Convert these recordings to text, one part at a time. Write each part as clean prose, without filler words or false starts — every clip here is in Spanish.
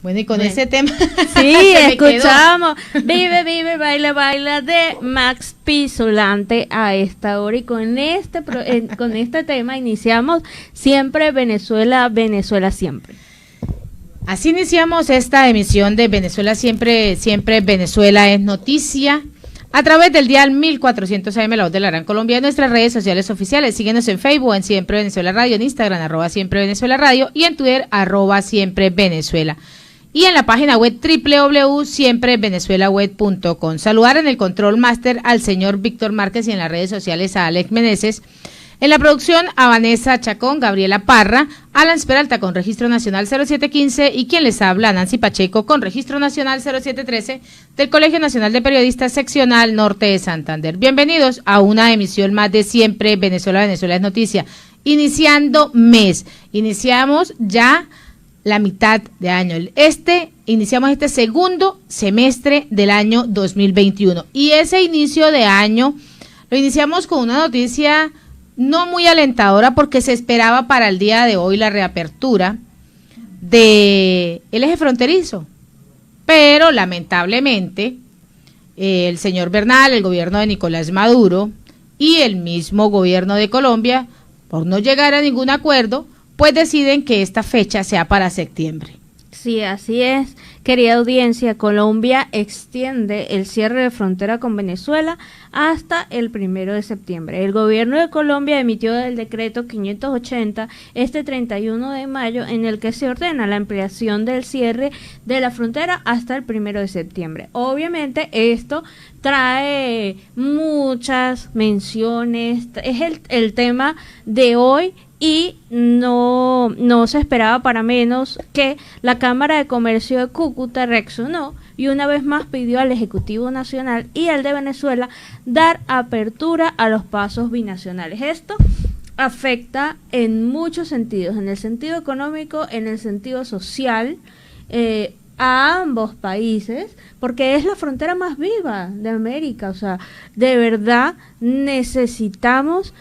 Bueno, y con ese tema sí, escuchamos Vive, Vive, Baila, Baila de Max Pisolante a esta hora, y con este tema iniciamos Siempre Venezuela, Venezuela Siempre. Así iniciamos esta emisión de Venezuela Siempre, Siempre Venezuela es Noticia, a través del dial 1400 AM, La Voz de la Gran Colombia, en nuestras redes sociales oficiales. Síguenos en Facebook, en Siempre Venezuela Radio, en Instagram, @Siempre Venezuela Radio, y en Twitter, @Siempre Venezuela. Y en la página web www.siemprevenezuelaweb.com. Saludar en el control máster al señor Víctor Márquez y en las redes sociales a Alex Meneses. En la producción a Vanessa Chacón, Gabriela Parra, Alan Peralta con Registro Nacional 0715 y quien les habla, Nancy Pacheco, con Registro Nacional 0713 del Colegio Nacional de Periodistas Seccional Norte de Santander. Bienvenidos a una emisión más de Siempre Venezuela, Venezuela es Noticia. Iniciando mes, iniciamos ya la mitad de año. Iniciamos este segundo semestre del año 2021 y ese inicio de año lo iniciamos con una noticia no muy alentadora, porque se esperaba para el día de hoy la reapertura del eje fronterizo, pero lamentablemente el señor Bernal, el gobierno de Nicolás Maduro y el mismo gobierno de Colombia, por no llegar a ningún acuerdo, pues deciden que esta fecha sea para septiembre. Sí, así es, querida audiencia. Colombia extiende el cierre de frontera con Venezuela hasta el 1 de septiembre. El gobierno de Colombia emitió el decreto 580 este 31 de mayo, en el que se ordena la ampliación del cierre de la frontera hasta el 1 de septiembre. Obviamente esto trae muchas menciones, es el tema de hoy. Y no se esperaba para menos que la Cámara de Comercio de Cúcuta reaccionó y una vez más pidió al Ejecutivo Nacional y al de Venezuela dar apertura a los pasos binacionales. Esto afecta en muchos sentidos, en el sentido económico, en el sentido social, a ambos países, porque es la frontera más viva de América. O sea, de verdad necesitamos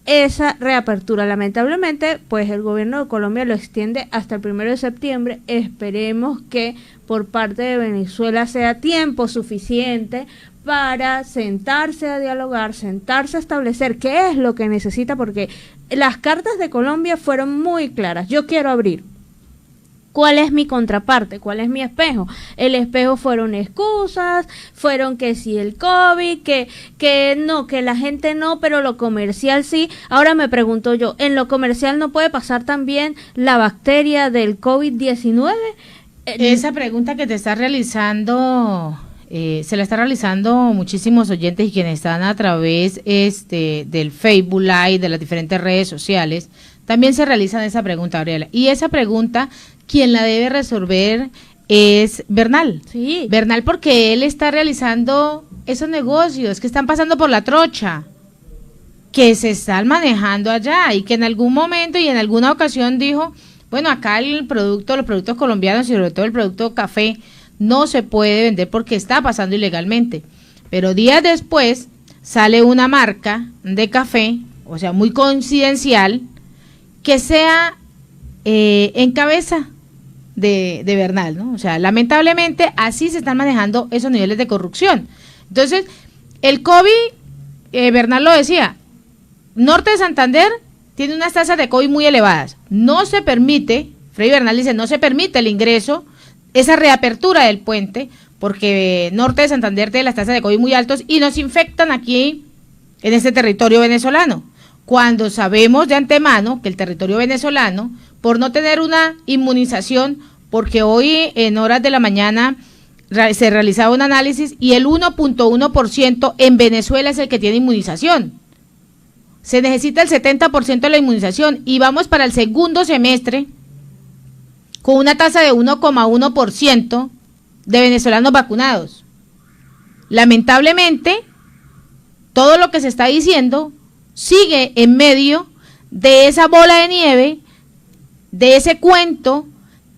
esa reapertura. Lamentablemente, pues el gobierno de Colombia lo extiende hasta el 1 de septiembre. Esperemos que por parte de Venezuela sea tiempo suficiente para sentarse a dialogar, sentarse a establecer qué es lo que necesita, porque las cartas de Colombia fueron muy claras. Yo quiero abrir. ¿Cuál es mi contraparte? ¿Cuál es mi espejo? El espejo fueron excusas, fueron que sí el COVID, que no, que la gente no, pero lo comercial sí. Ahora me pregunto yo, ¿en lo comercial no puede pasar también la bacteria del COVID-19? Esa pregunta que te está realizando, se la está realizando muchísimos oyentes y quienes están a través del Facebook Live, de las diferentes redes sociales, también se realizan esa pregunta, Gabriela. Y esa pregunta, quien la debe resolver es Bernal. Sí. Bernal, porque él está realizando esos negocios que están pasando por la trocha, que se están manejando allá y que en algún momento y en alguna ocasión dijo, bueno, acá los productos colombianos y sobre todo el producto café no se puede vender porque está pasando ilegalmente. Pero días después sale una marca de café, o sea, muy coincidencial, que sea en cabeza de Bernal, ¿no? O sea, lamentablemente así se están manejando esos niveles de corrupción. Entonces, el COVID, Bernal lo decía, Norte de Santander tiene unas tasas de COVID muy elevadas. No se permite, Freddy Bernal dice, no se permite el ingreso, esa reapertura del puente, porque Norte de Santander tiene las tasas de COVID muy altos y nos infectan aquí en este territorio venezolano. Cuando sabemos de antemano que el territorio venezolano, por no tener una inmunización, porque hoy en horas de la mañana se realizaba un análisis y el 1.1% en Venezuela es el que tiene inmunización. Se necesita el 70% de la inmunización y vamos para el segundo semestre con una tasa de 1,1% de venezolanos vacunados. Lamentablemente, todo lo que se está diciendo sigue en medio de esa bola de nieve, de ese cuento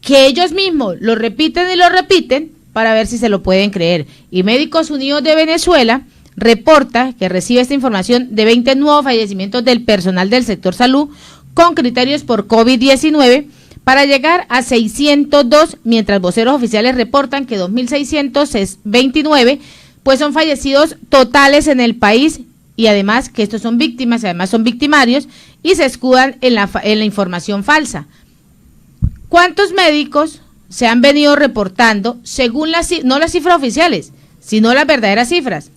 que ellos mismos lo repiten y lo repiten para ver si se lo pueden creer. Y Médicos Unidos de Venezuela reporta que recibe esta información de 20 nuevos fallecimientos del personal del sector salud con criterios por COVID-19, para llegar a 602, mientras voceros oficiales reportan que 2.629 pues son fallecidos totales en el país, y además que estos son víctimas y además son victimarios y se escudan en la información falsa. ¿Cuántos médicos se han venido reportando según no las cifras oficiales, sino las verdaderas cifras?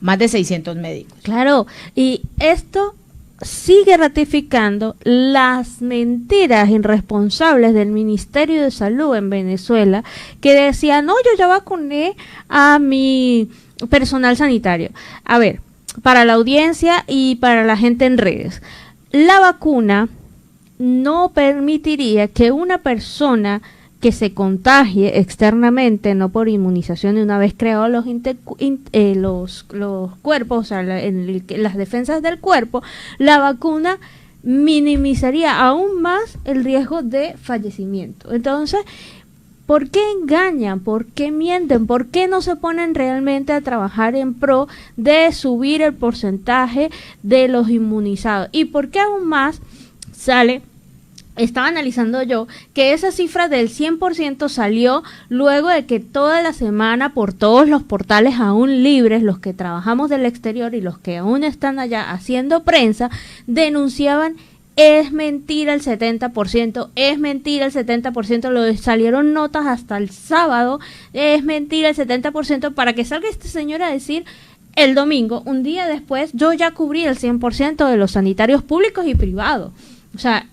Más de 600 médicos. Claro, y esto sigue ratificando las mentiras irresponsables del Ministerio de Salud en Venezuela, que decía, no, yo ya vacuné a mi personal sanitario. A ver, para la audiencia y para la gente en redes, la vacuna no permitiría que una persona que se contagie externamente, no por inmunización, de una vez creados los cuerpos, o sea, las defensas del cuerpo, la vacuna minimizaría aún más el riesgo de fallecimiento. Entonces, ¿por qué engañan? ¿Por qué mienten? ¿Por qué no se ponen realmente a trabajar en pro de subir el porcentaje de los inmunizados? ¿Y por qué aún más estaba analizando yo que esa cifra del 100% salió luego de que toda la semana por todos los portales aún libres, los que trabajamos del exterior y los que aún están allá haciendo prensa, denunciaban: es mentira el 70%, es mentira el 70%, salieron notas hasta el sábado, es mentira el 70%, para que salga este señor a decir el domingo, un día después, yo ya cubrí el 100% de los sanitarios públicos y privados. O sea,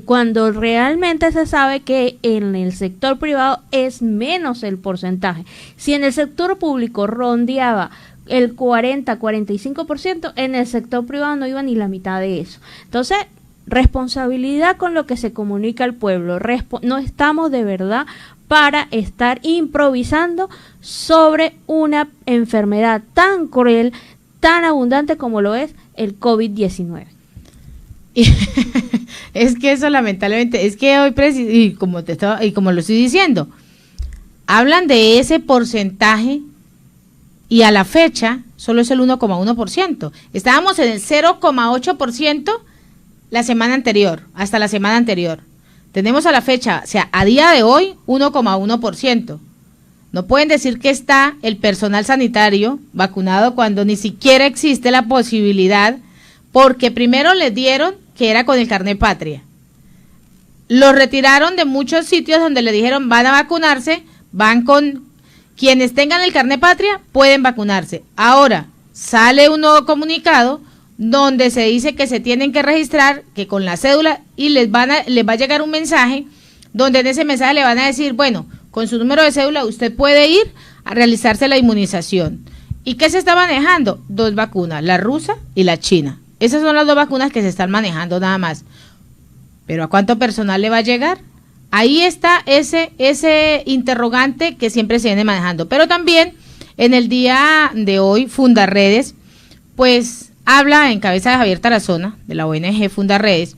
cuando realmente se sabe que en el sector privado es menos el porcentaje. Si en el sector público rondeaba el 40-45%, en el sector privado no iba ni la mitad de eso. Entonces, responsabilidad con lo que se comunica al pueblo. No estamos de verdad para estar improvisando sobre una enfermedad tan cruel, tan abundante como lo es el COVID-19. Es que eso lamentablemente, es que hoy, y como lo estoy diciendo, hablan de ese porcentaje y a la fecha solo es el 1,1%. Estábamos en el 0,8% la semana anterior, hasta la semana anterior. Tenemos a la fecha, o sea, a día de hoy, 1,1%. No pueden decir que está el personal sanitario vacunado cuando ni siquiera existe la posibilidad, porque primero les dieron que era con el carnet patria. Los retiraron de muchos sitios donde le dijeron van a vacunarse, van con quienes tengan el carnet patria, pueden vacunarse. Ahora sale un nuevo comunicado donde se dice que se tienen que registrar, que con la cédula, y les va a llegar un mensaje donde en ese mensaje le van a decir, bueno, con su número de cédula usted puede ir a realizarse la inmunización. ¿Y qué se está manejando? 2 vacunas, la rusa y la china. Esas son las 2 vacunas que se están manejando nada más. ¿Pero a cuánto personal le va a llegar? Ahí está ese interrogante que siempre se viene manejando. Pero también en el día de hoy, Fundarredes, pues habla en cabeza de Javier Tarazona, de la ONG Fundarredes,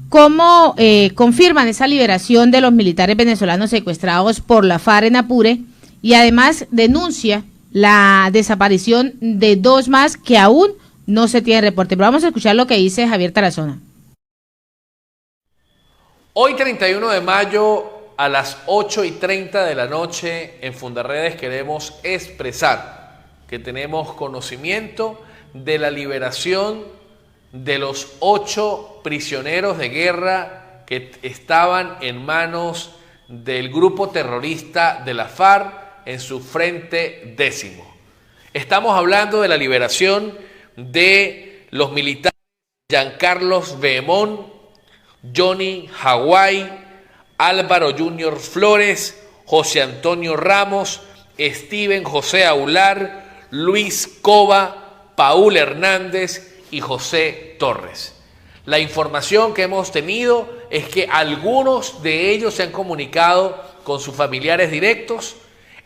cómo confirman esa liberación de los militares venezolanos secuestrados por la FARC en Apure, y además denuncia la desaparición de 2 más que aún no se tiene reporte. Pero vamos a escuchar lo que dice Javier Tarazona. Hoy 31 de mayo a las 8:30 de la noche en Fundarredes queremos expresar que tenemos conocimiento de la liberación de los 8 prisioneros de guerra que estaban en manos del grupo terrorista de la FARC en su frente 10º. Estamos hablando de la liberación de los militares Giancarlos Behemón, Johnny Hawái, Álvaro Junior Flores, José Antonio Ramos, Steven José Aular, Luis Cova, Paul Hernández y José Torres. La información que hemos tenido es que algunos de ellos se han comunicado con sus familiares directos,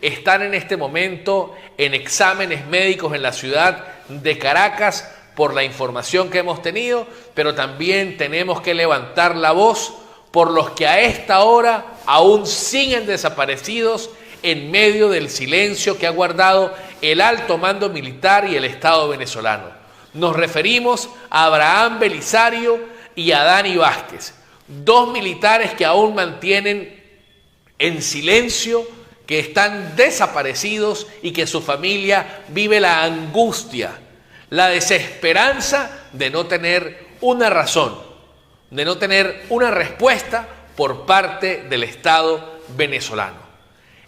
están en este momento en exámenes médicos en la ciudad de Caracas por la información que hemos tenido, pero también tenemos que levantar la voz por los que a esta hora aún siguen desaparecidos en medio del silencio que ha guardado el alto mando militar y el Estado venezolano. Nos referimos a Abraham Belisario y a Dani Vázquez. 2 militares que aún mantienen en silencio, que están desaparecidos y que su familia vive la angustia, la desesperanza de no tener una razón, de no tener una respuesta por parte del Estado venezolano.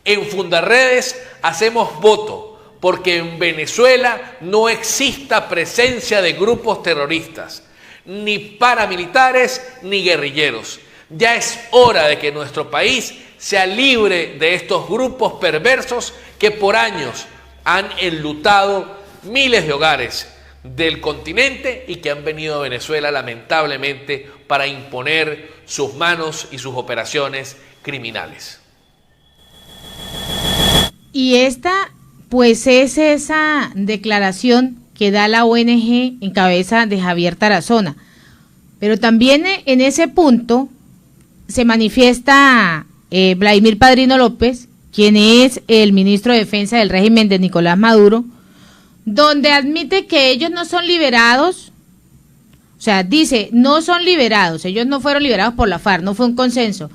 En Fundarredes hacemos voto porque en Venezuela no exista presencia de grupos terroristas, ni paramilitares ni guerrilleros. Ya es hora de que nuestro país sea libre de estos grupos perversos que por años han enlutado miles de hogares del continente y que han venido a Venezuela lamentablemente para imponer sus manos y sus operaciones criminales. Y esta, pues, es esa declaración que da la ONG en cabeza de Javier Tarazona. Pero también en ese punto se manifiesta Vladimir Padrino López, quien es el ministro de Defensa del régimen de Nicolás Maduro, donde admite que ellos no son liberados, o sea, dice, no son liberados, ellos no fueron liberados por la FARC, no fue un consenso.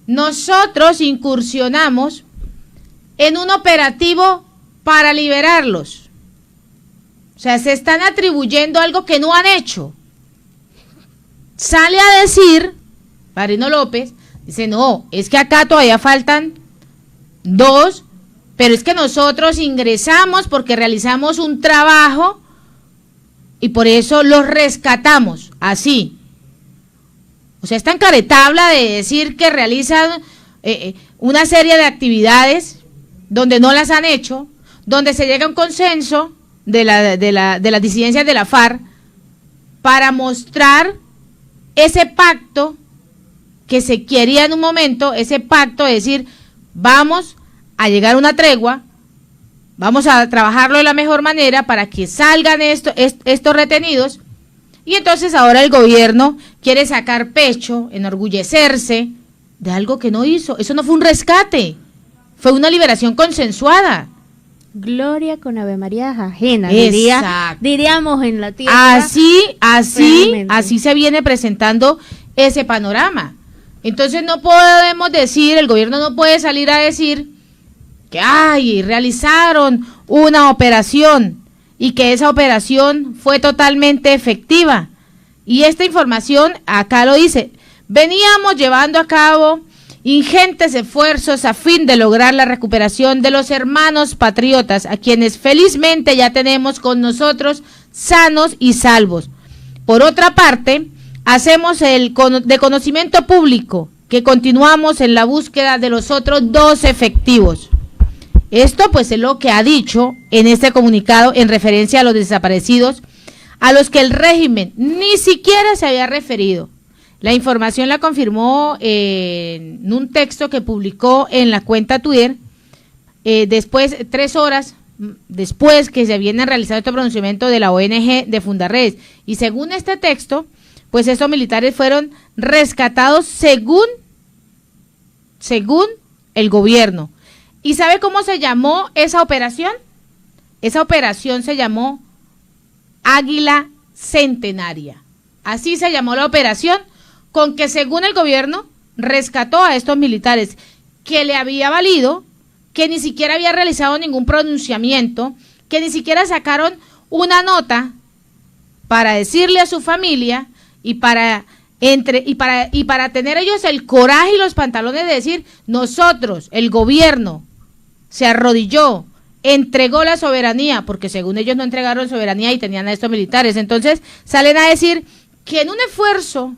Nosotros incursionamos en un operativo para liberarlos. O sea, se están atribuyendo algo que no han hecho. Sale a decir, Padrino López, dice, no, es que acá todavía faltan 2, pero es que nosotros ingresamos porque realizamos un trabajo y por eso los rescatamos, así. O sea, es tan caretabla de decir que realizan una serie de actividades donde no las han hecho, donde se llega a un consenso de las disidencias de la FARC para mostrar ese pacto que se quería en un momento, ese pacto de decir, vamos a llegar a una tregua, vamos a trabajarlo de la mejor manera para que salgan estos retenidos, y entonces ahora el gobierno quiere sacar pecho, enorgullecerse de algo que no hizo. Eso no fue un rescate, fue una liberación consensuada. Gloria con Ave María ajena, Exacto. diríamos en la tierra. Así se viene presentando ese panorama. Entonces no podemos decir, el gobierno no puede salir a decir que realizaron una operación y que esa operación fue totalmente efectiva. Y esta información acá lo dice, veníamos llevando a cabo ingentes esfuerzos a fin de lograr la recuperación de los hermanos patriotas, a quienes felizmente ya tenemos con nosotros sanos y salvos. Por otra parte, hacemos de conocimiento público que continuamos en la búsqueda de los otros 2 efectivos. Esto pues es lo que ha dicho en este comunicado en referencia a los desaparecidos, a los que el régimen ni siquiera se había referido. La información la confirmó en un texto que publicó en la cuenta Twitter, después, 3 horas después que se viene realizando este pronunciamiento de la ONG de Fundarredes. Y según este texto, pues estos militares fueron rescatados según el gobierno. ¿Y sabe cómo se llamó esa operación? Esa operación se llamó Águila Centenaria. Así se llamó la operación, con que según el gobierno rescató a estos militares, que le había valido, que ni siquiera había realizado ningún pronunciamiento, que ni siquiera sacaron una nota para decirle a su familia y para tener ellos el coraje y los pantalones de decir, nosotros, el gobierno, se arrodilló, entregó la soberanía, porque según ellos no entregaron soberanía y tenían a estos militares. Entonces salen a decir que en un esfuerzo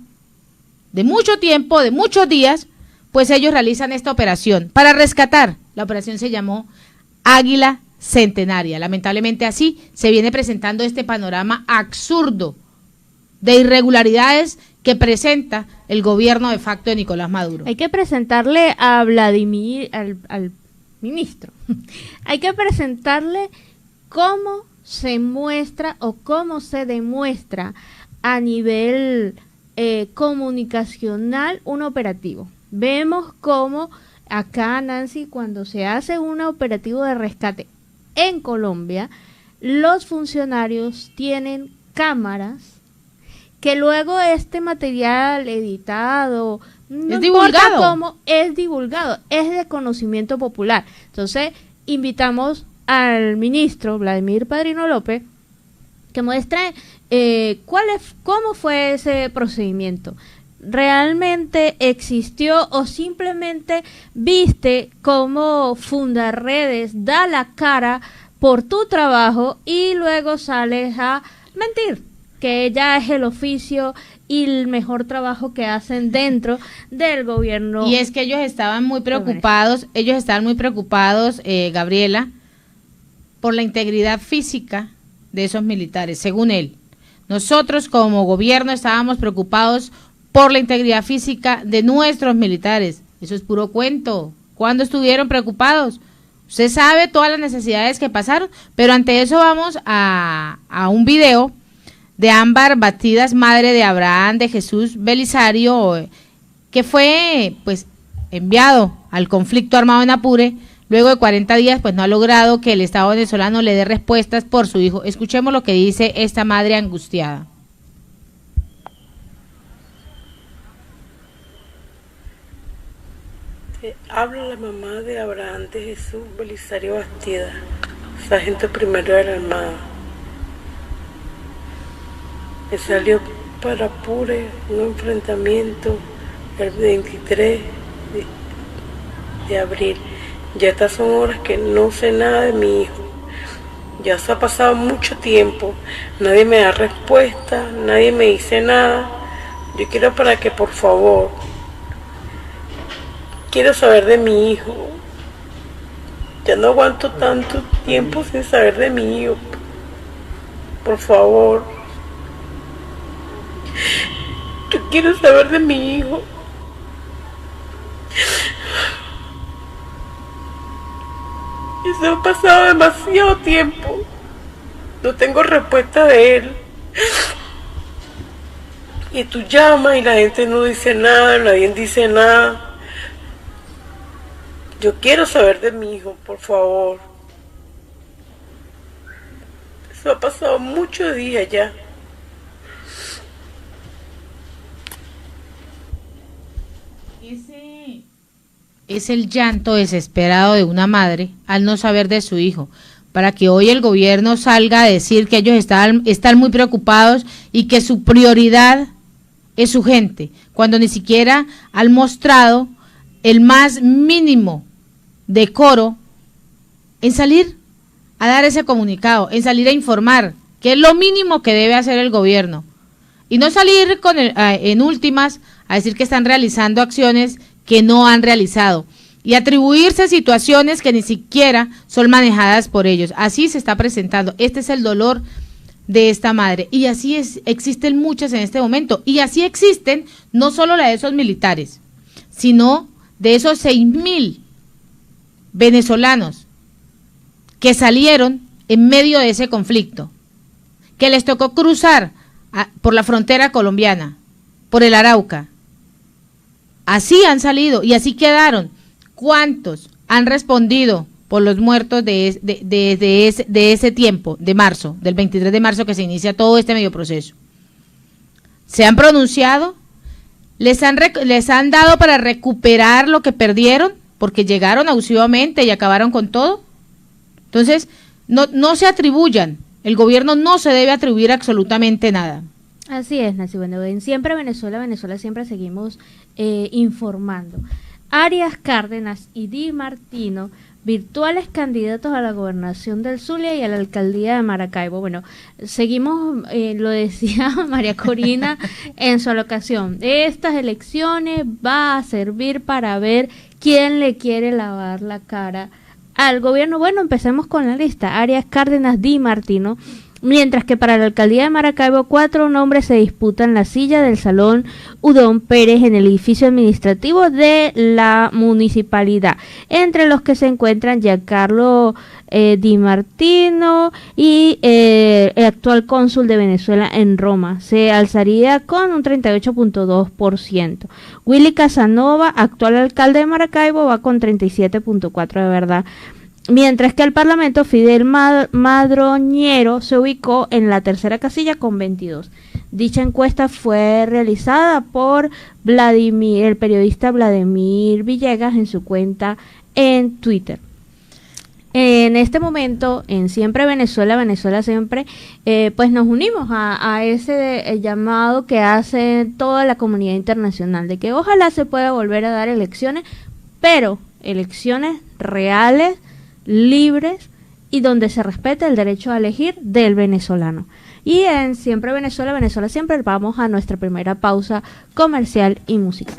de mucho tiempo, de muchos días, pues ellos realizan esta operación para rescatar. La operación se llamó Águila Centenaria. Lamentablemente así se viene presentando este panorama absurdo de irregularidades que presenta el gobierno de facto de Nicolás Maduro. Hay que presentarle a Vladimir, al ministro, hay que presentarle cómo se muestra o cómo se demuestra a nivel comunicacional un operativo. Vemos cómo acá, Nancy, cuando se hace un operativo de rescate en Colombia, los funcionarios tienen cámaras que luego este material editado, no es importa divulgado. cómo, es divulgado, es de conocimiento popular. Entonces, invitamos al ministro Vladimir Padrino López que muestre cómo fue ese procedimiento. ¿Realmente existió o simplemente viste cómo Fundarredes da la cara por tu trabajo y luego sales a mentir? Que ya es el oficio y el mejor trabajo que hacen dentro del gobierno. Y es que ellos estaban muy preocupados, Gabriela, por la integridad física de esos militares, según él. Nosotros como gobierno estábamos preocupados por la integridad física de nuestros militares. Eso es puro cuento. ¿Cuándo estuvieron preocupados? Usted sabe todas las necesidades que pasaron, pero ante eso vamos a un video de Ámbar Bastidas, madre de Abraham de Jesús Belisario, que fue pues enviado al conflicto armado en Apure. Luego de 40 días, pues no ha logrado que el Estado venezolano le dé respuestas por su hijo. Escuchemos lo que dice esta madre angustiada. Habla la mamá de Abraham de Jesús Belisario Bastidas, sargento primero de la Armada. Me salió para Apure un enfrentamiento el 23 de abril. Ya estas son horas que no sé nada de mi hijo. Ya se ha pasado mucho tiempo. Nadie me da respuesta, nadie me dice nada. Yo quiero para que por favor, quiero saber de mi hijo. Ya no aguanto tanto tiempo sin saber de mi hijo. Por favor. Yo quiero saber de mi hijo. Y se ha pasado demasiado tiempo. No tengo respuesta de él. Y tú llamas y la gente no dice nada, nadie dice nada. Yo quiero saber de mi hijo, por favor. Eso ha pasado muchos días ya. Ese es el llanto desesperado de una madre al no saber de su hijo, para que hoy el gobierno salga a decir que ellos están muy preocupados y que su prioridad es su gente, cuando ni siquiera han mostrado el más mínimo decoro en salir a dar ese comunicado, en salir a informar, que es lo mínimo que debe hacer el gobierno, y no salir en últimas a decir que están realizando acciones que no han realizado y atribuirse situaciones que ni siquiera son manejadas por ellos. Así se está presentando. Este es el dolor de esta madre y así existen muchas en este momento, y así existen no solo la de esos militares, sino de esos 6,000 venezolanos que salieron en medio de ese conflicto, que les tocó cruzar por la frontera colombiana, por el Arauca. Así han salido y así quedaron. ¿Cuántos han respondido por los muertos de ese tiempo, de marzo, del 23 de marzo que se inicia todo este medio proceso? ¿Se han pronunciado? ¿Les han dado para recuperar lo que perdieron? Porque llegaron abusivamente y acabaron con todo. Entonces, no se atribuyan. El gobierno no se debe atribuir absolutamente nada. Así es, Nancy. Bueno, en Siempre Venezuela siempre seguimos informando. Arias Cárdenas y Di Martino, virtuales candidatos a la gobernación del Zulia y a la alcaldía de Maracaibo. Bueno, seguimos, lo decía María Corina en su alocación. Estas elecciones va a servir para ver quién le quiere lavar la cara al gobierno. Bueno, empecemos con la lista. Arias Cárdenas, Di Martino. Mientras que para la alcaldía de Maracaibo 4 nombres se disputan la silla del Salón Udón Pérez en el edificio administrativo de la municipalidad, entre los que se encuentran Giancarlo Di Martino y el actual cónsul de Venezuela en Roma. Se alzaría con un 38.2%. Willy Casanova, actual alcalde de Maracaibo, va con 37.4% de verdad. Mientras que el Parlamento, Fidel Madroñero se ubicó en la tercera casilla con 22. Dicha encuesta fue realizada por el periodista Vladimir Villegas en su cuenta en Twitter. En este momento, en Siempre Venezuela, Venezuela Siempre, pues nos unimos a ese llamado que hace toda la comunidad internacional, de que ojalá se pueda volver a dar elecciones, pero elecciones reales, libres y donde se respete el derecho a elegir del venezolano. Y en Siempre Venezuela, Venezuela Siempre, vamos a nuestra primera pausa comercial y musical.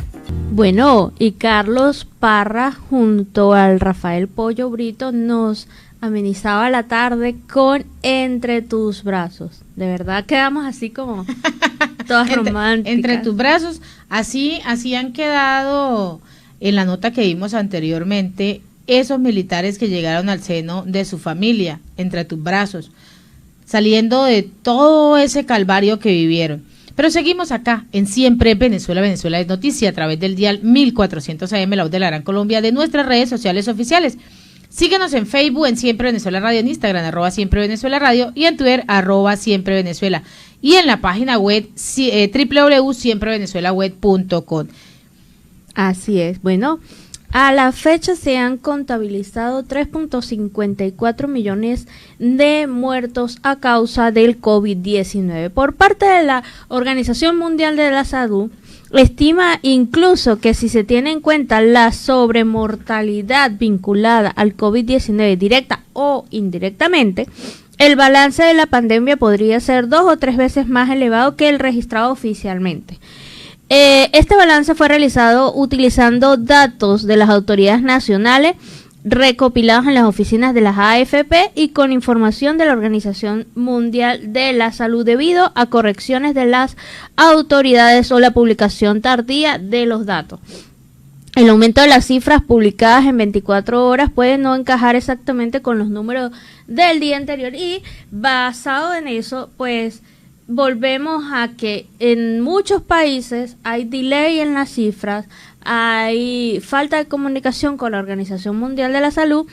Bueno, y Carlos Parra junto al Rafael Pollo Brito nos amenizaba la tarde con Entre tus brazos. De verdad quedamos así como todas románticas. Entre tus brazos, así han quedado en la nota que vimos anteriormente esos militares que llegaron al seno de su familia, entre tus brazos, saliendo de todo ese calvario que vivieron. Pero seguimos acá, en Siempre Venezuela, Venezuela es noticia, a través del dial 1400 AM, la voz de la Gran Colombia, de nuestras redes sociales oficiales. Síguenos en Facebook, en Siempre Venezuela Radio, en Instagram, @Siempre Venezuela Radio, y en Twitter, @Siempre Venezuela. Y en la página web, www.siemprevenezuelaweb.com. Así es, bueno, a la fecha se han contabilizado 3.54 millones de muertos a causa del COVID-19. Por parte de la Organización Mundial de la Salud, estima incluso que si se tiene en cuenta la sobremortalidad vinculada al COVID-19 directa o indirectamente, el balance de la pandemia podría ser 2 o 3 veces más elevado que el registrado oficialmente. Este balance fue realizado utilizando datos de las autoridades nacionales recopilados en las oficinas de las AFP y con información de la Organización Mundial de la Salud debido a correcciones de las autoridades o la publicación tardía de los datos. El aumento de las cifras publicadas en 24 horas puede no encajar exactamente con los números del día anterior y basado en eso, pues volvemos a que en muchos países hay delay en las cifras, hay falta de comunicación con la Organización Mundial de la Salud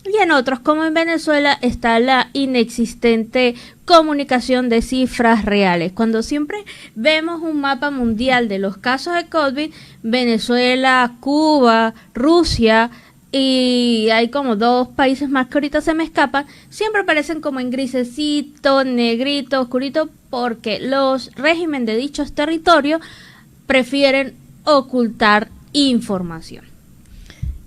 y en otros, como en Venezuela, está la inexistente comunicación de cifras reales. Cuando siempre vemos un mapa mundial de los casos de COVID, Venezuela, Cuba, Rusia, y hay como 2 países más que ahorita se me escapan, siempre aparecen como en grisecito, negrito, oscurito, porque los regímenes de dichos territorios prefieren ocultar información.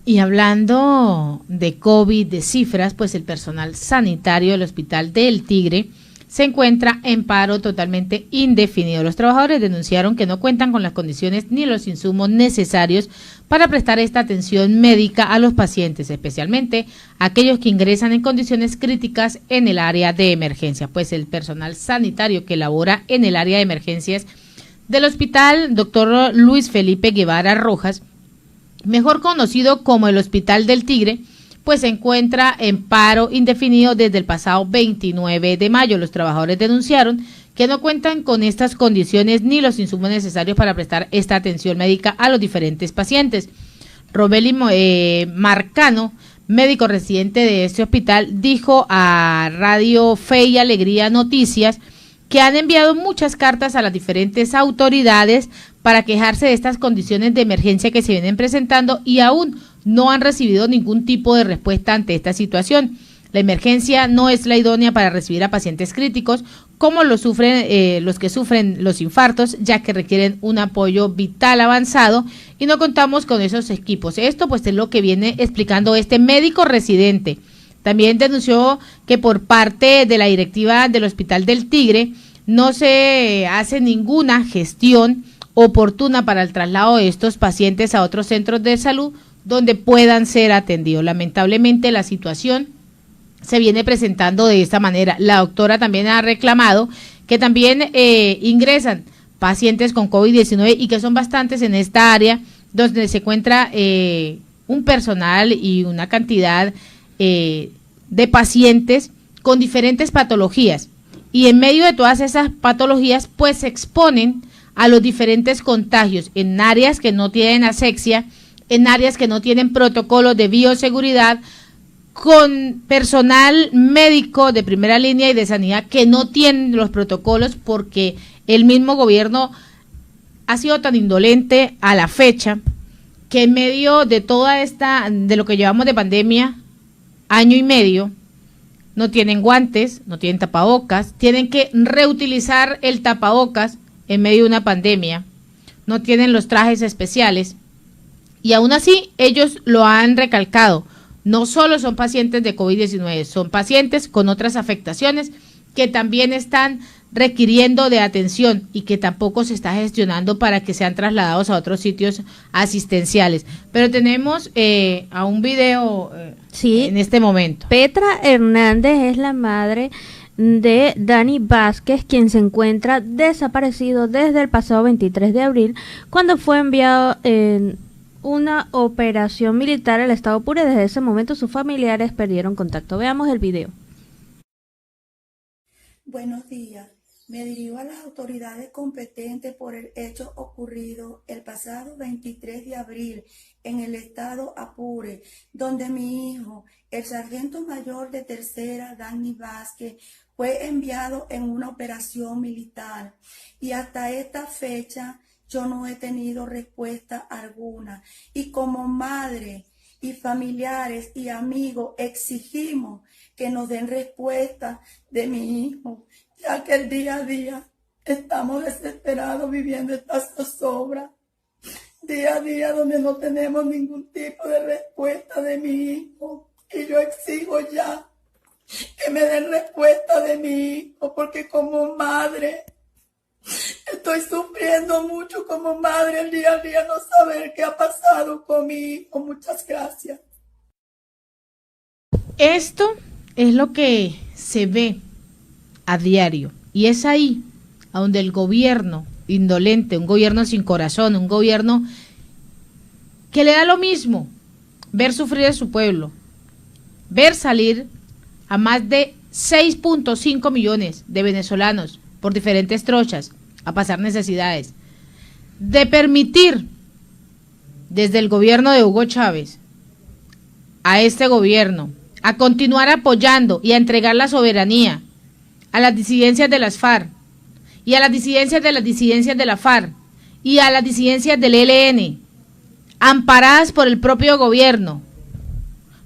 Y hablando de COVID, de cifras, pues el personal sanitario del Hospital del Tigre se encuentra en paro totalmente indefinido. Los trabajadores denunciaron que no cuentan con las condiciones ni los insumos necesarios para prestar esta atención médica a los pacientes, especialmente aquellos que ingresan en condiciones críticas en el área de emergencia. Pues el personal sanitario que labora en el área de emergencias del hospital, doctor Luis Felipe Guevara Rojas, mejor conocido como el Hospital del Tigre, pues se encuentra en paro indefinido desde el pasado 29 de mayo. Los trabajadores denunciaron que no cuentan con estas condiciones ni los insumos necesarios para prestar esta atención médica a los diferentes pacientes. Robeli Marcano, médico residente de este hospital, dijo a Radio Fe y Alegría Noticias que han enviado muchas cartas a las diferentes autoridades para quejarse de estas condiciones de emergencia que se vienen presentando y aún no han recibido ningún tipo de respuesta ante esta situación. La emergencia no es la idónea para recibir a pacientes críticos como los que sufren los infartos, ya que requieren un apoyo vital avanzado y no contamos con esos equipos. Esto pues es lo que viene explicando este médico residente. También denunció que por parte de la directiva del Hospital del Tigre no se hace ninguna gestión oportuna para el traslado de estos pacientes a otros centros de salud donde puedan ser atendidos. Lamentablemente la situación se viene presentando de esta manera. La doctora también ha reclamado que también ingresan pacientes con COVID-19 y que son bastantes en esta área donde se encuentra un personal y una cantidad de pacientes con diferentes patologías. Y en medio de todas esas patologías pues se exponen a los diferentes contagios en áreas que no tienen asepsia, en áreas que no tienen protocolos de bioseguridad, con personal médico de primera línea y de sanidad que no tienen los protocolos porque el mismo gobierno ha sido tan indolente a la fecha que en medio de de lo que llevamos de pandemia, año y medio, no tienen guantes, no tienen tapabocas, tienen que reutilizar el tapabocas en medio de una pandemia, no tienen los trajes especiales y aún así ellos lo han recalcado. No solo son pacientes de COVID-19, son pacientes con otras afectaciones que también están requiriendo de atención y que tampoco se está gestionando para que sean trasladados a otros sitios asistenciales. Pero tenemos a un video sí, en este momento. Petra Hernández es la madre de Dani Vázquez, quien se encuentra desaparecido desde el pasado 23 de abril, cuando fue enviado en una operación militar al estado Apure. Desde ese momento sus familiares perdieron contacto. Veamos el video. Buenos días. Me dirijo a las autoridades competentes por el hecho ocurrido el pasado 23 de abril en el estado Apure, donde mi hijo, el sargento mayor de tercera, Dani Vázquez, fue enviado en una operación militar y hasta esta fecha yo no he tenido respuesta alguna. Y como madre y familiares y amigos exigimos que nos den respuesta de mi hijo, ya que el día a día estamos desesperados viviendo esta zozobra, día a día donde no tenemos ningún tipo de respuesta de mi hijo. Y yo exijo ya que me den respuesta de mi hijo, porque como madre estoy sufriendo mucho como madre el día a día, no saber qué ha pasado con mi hijo. Muchas gracias. Esto es lo que se ve a diario y es ahí a donde el gobierno indolente, un gobierno sin corazón, un gobierno que le da lo mismo ver sufrir a su pueblo, ver salir a más de 6.5 millones de venezolanos por diferentes trochas a pasar necesidades, de permitir desde el gobierno de Hugo Chávez a este gobierno a continuar apoyando y a entregar la soberanía a las disidencias de las FARC y a las disidencias de la FARC y a las disidencias del ELN, amparadas por el propio gobierno,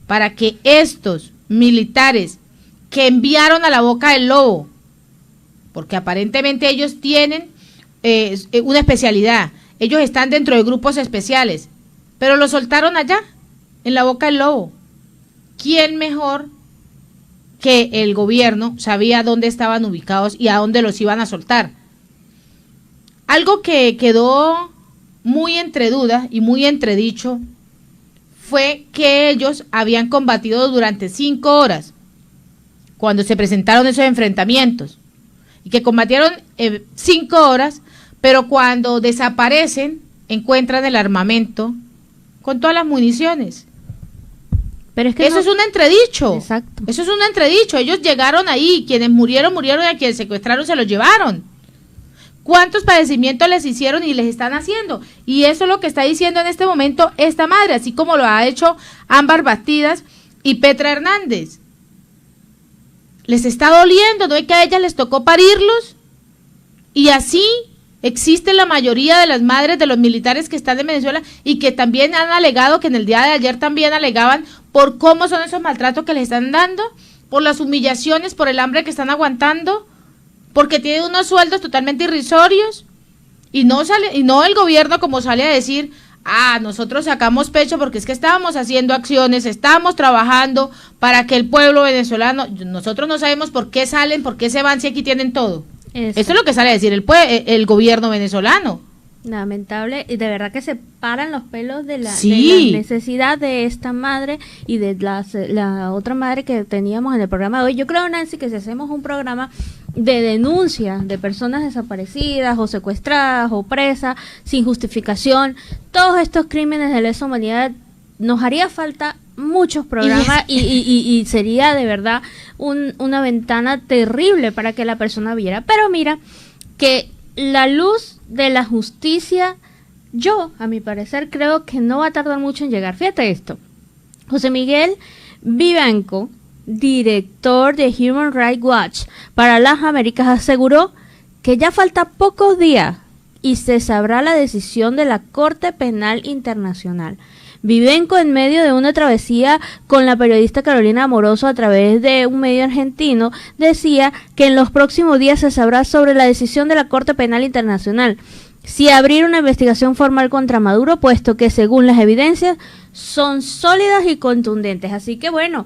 para que estos militares que enviaron a la boca del lobo, porque aparentemente ellos tienen una especialidad, ellos están dentro de grupos especiales, pero los soltaron allá, en la boca del lobo. ¿Quién mejor que el gobierno sabía dónde estaban ubicados y a dónde los iban a soltar? Algo que quedó muy entre duda y muy entredicho fue que ellos habían combatido durante 5 horas cuando se presentaron esos enfrentamientos y que combatieron 5 horas, pero cuando desaparecen encuentran el armamento con todas las municiones. Pero es que eso es un entredicho. Exacto. Eso es un entredicho. Ellos llegaron ahí, quienes murieron y a quienes secuestraron se los llevaron. ¿Cuántos padecimientos les hicieron y les están haciendo? Y eso es lo que está diciendo en este momento esta madre, así como lo ha hecho Ámbar Bastidas y Petra Hernández. Les está doliendo, ¿no es que a ellas les tocó parirlos? Y así existe la mayoría de las madres de los militares que están en Venezuela y que también han alegado, que en el día de ayer también alegaban por cómo son esos maltratos que les están dando, por las humillaciones, por el hambre que están aguantando, porque tienen unos sueldos totalmente irrisorios y no el gobierno como sale a decir, nosotros sacamos pecho porque es que estábamos haciendo acciones, estábamos trabajando para que el pueblo venezolano, nosotros no sabemos por qué salen, por qué se van si aquí tienen todo. Eso es lo que sale a decir el gobierno venezolano. Lamentable, y de verdad que se paran los pelos de la necesidad de esta madre y de la otra madre que teníamos en el programa de hoy. Yo creo, Nancy, que si hacemos un programa de denuncia de personas desaparecidas o secuestradas o presas sin justificación, todos estos crímenes de lesa humanidad, nos haría falta muchos programas y sería de verdad una ventana terrible para que la persona viera. Pero mira, que la luz de la justicia, yo, a mi parecer, creo que no va a tardar mucho en llegar. Fíjate esto. José Miguel Vivanco, director de Human Rights Watch para las Américas, aseguró que ya falta pocos días y se sabrá la decisión de la Corte Penal Internacional. Vivenco, en medio de una travesía con la periodista Carolina Amoroso a través de un medio argentino, decía que en los próximos días se sabrá sobre la decisión de la Corte Penal Internacional si abrir una investigación formal contra Maduro, puesto que según las evidencias son sólidas y contundentes. Así que bueno,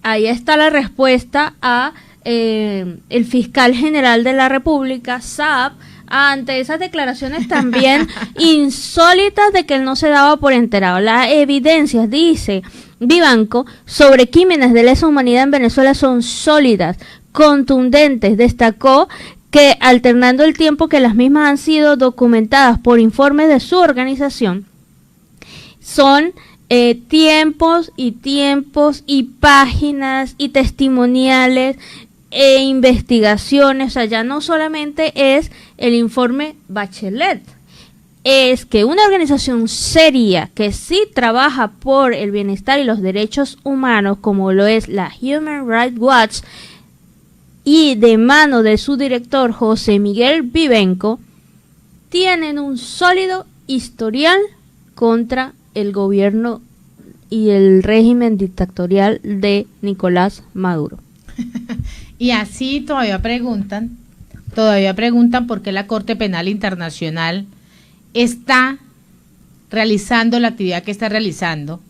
ahí está la respuesta a el fiscal general de la República, Saab, ante esas declaraciones también insólitas de que él no se daba por enterado. Las evidencias, dice Vivanco, sobre crímenes de lesa humanidad en Venezuela son sólidas, contundentes. Destacó que alternando el tiempo que las mismas han sido documentadas por informes de su organización, son tiempos y páginas y testimoniales e investigaciones. O sea, ya no solamente es el informe Bachelet, es que una organización seria que sí trabaja por el bienestar y los derechos humanos, como lo es la Human Rights Watch, y de mano de su director José Miguel Vivenco, tienen un sólido historial contra el gobierno y el régimen dictatorial de Nicolás Maduro. Y así todavía preguntan por qué la Corte Penal Internacional está realizando la actividad que está realizando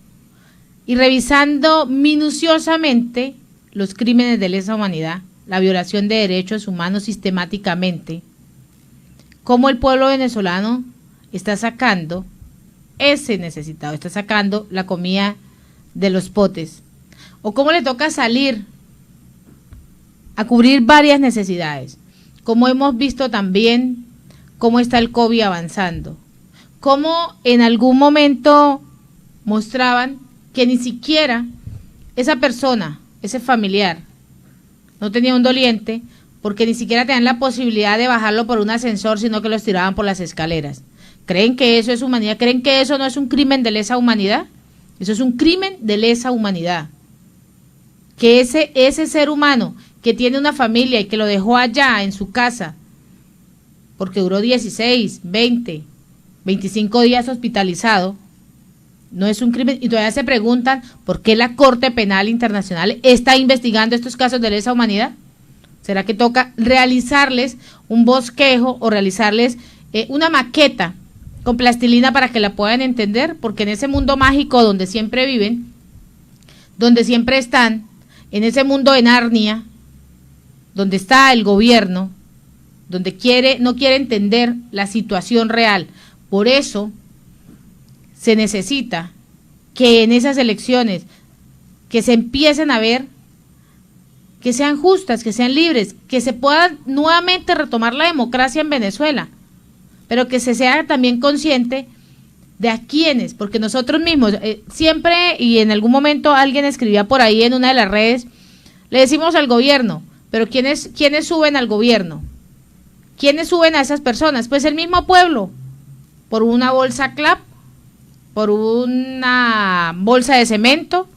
y revisando minuciosamente los crímenes de lesa humanidad, la violación de derechos humanos sistemáticamente, cómo el pueblo venezolano está sacando ese necesitado, está sacando la comida de los potes, o cómo le toca salir a cubrir varias necesidades, como hemos visto también cómo está el COVID avanzando, cómo en algún momento mostraban que ni siquiera esa persona, ese familiar, no tenía un doliente, porque ni siquiera tenían la posibilidad de bajarlo por un ascensor, sino que los tiraban por las escaleras. ¿Creen que eso es humanidad? ¿Creen que eso no es un crimen de lesa humanidad? Eso es un crimen de lesa humanidad. Que ese ser humano que tiene una familia y que lo dejó allá en su casa, porque duró 16, 20, 25 días hospitalizado, no es un crimen. Y todavía se preguntan por qué la Corte Penal Internacional está investigando estos casos de lesa humanidad. ¿Será que toca realizarles un bosquejo o realizarles una maqueta con plastilina para que la puedan entender? Porque en ese mundo mágico donde siempre viven, donde siempre están, en ese mundo de Narnia, donde está el gobierno, donde no quiere entender la situación real. Por eso se necesita que en esas elecciones que se empiecen a ver, que sean justas, que sean libres, que se pueda nuevamente retomar la democracia en Venezuela, pero que se sea también consciente de a quiénes, porque nosotros mismos, siempre, y en algún momento alguien escribía por ahí en una de las redes, le decimos al gobierno, pero ¿quiénes suben al gobierno? ¿Quiénes suben a esas personas? Pues el mismo pueblo, por una bolsa CLAP, por una bolsa de cemento,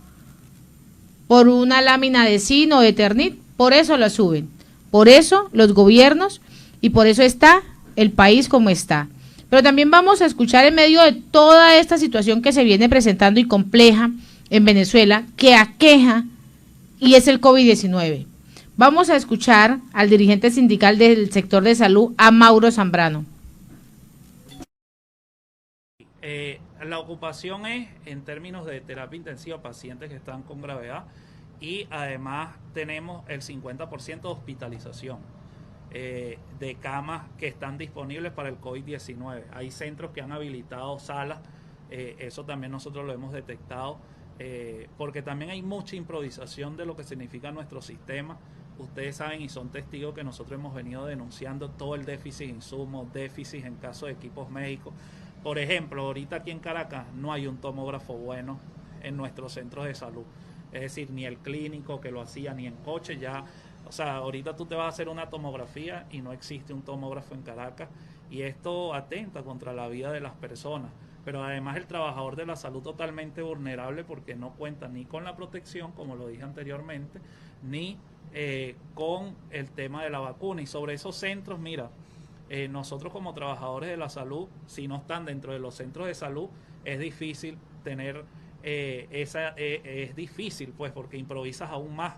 por una lámina de zinc o de Eternit, por eso lo suben, por eso los gobiernos, y por eso está el país como está. Pero también vamos a escuchar, en medio de toda esta situación que se viene presentando y compleja en Venezuela, que aqueja, y es el COVID-19. Vamos a escuchar al dirigente sindical del sector de salud, a Mauro Zambrano. La ocupación es en términos de terapia intensiva, pacientes que están con gravedad, y además tenemos el 50% de hospitalización de camas que están disponibles para el COVID-19. Hay centros que han habilitado salas, eso también nosotros lo hemos detectado, porque también hay mucha improvisación de lo que significa nuestro sistema. Ustedes saben y son testigos que nosotros hemos venido denunciando todo el déficit de insumos, déficit en caso de equipos médicos. Por ejemplo, ahorita aquí en Caracas no hay un tomógrafo bueno en nuestros centros de salud. Es decir, ni el clínico que lo hacía, ni en coche ya. O sea, ahorita tú te vas a hacer una tomografía y no existe un tomógrafo en Caracas. Y esto atenta contra la vida de las personas. Pero además el trabajador de la salud totalmente vulnerable porque no cuenta ni con la protección, como lo dije anteriormente, ni con el tema de la vacuna. Y sobre esos centros, mira, nosotros como trabajadores de la salud, si no están dentro de los centros de salud, es difícil tener es difícil, pues, porque improvisas aún más.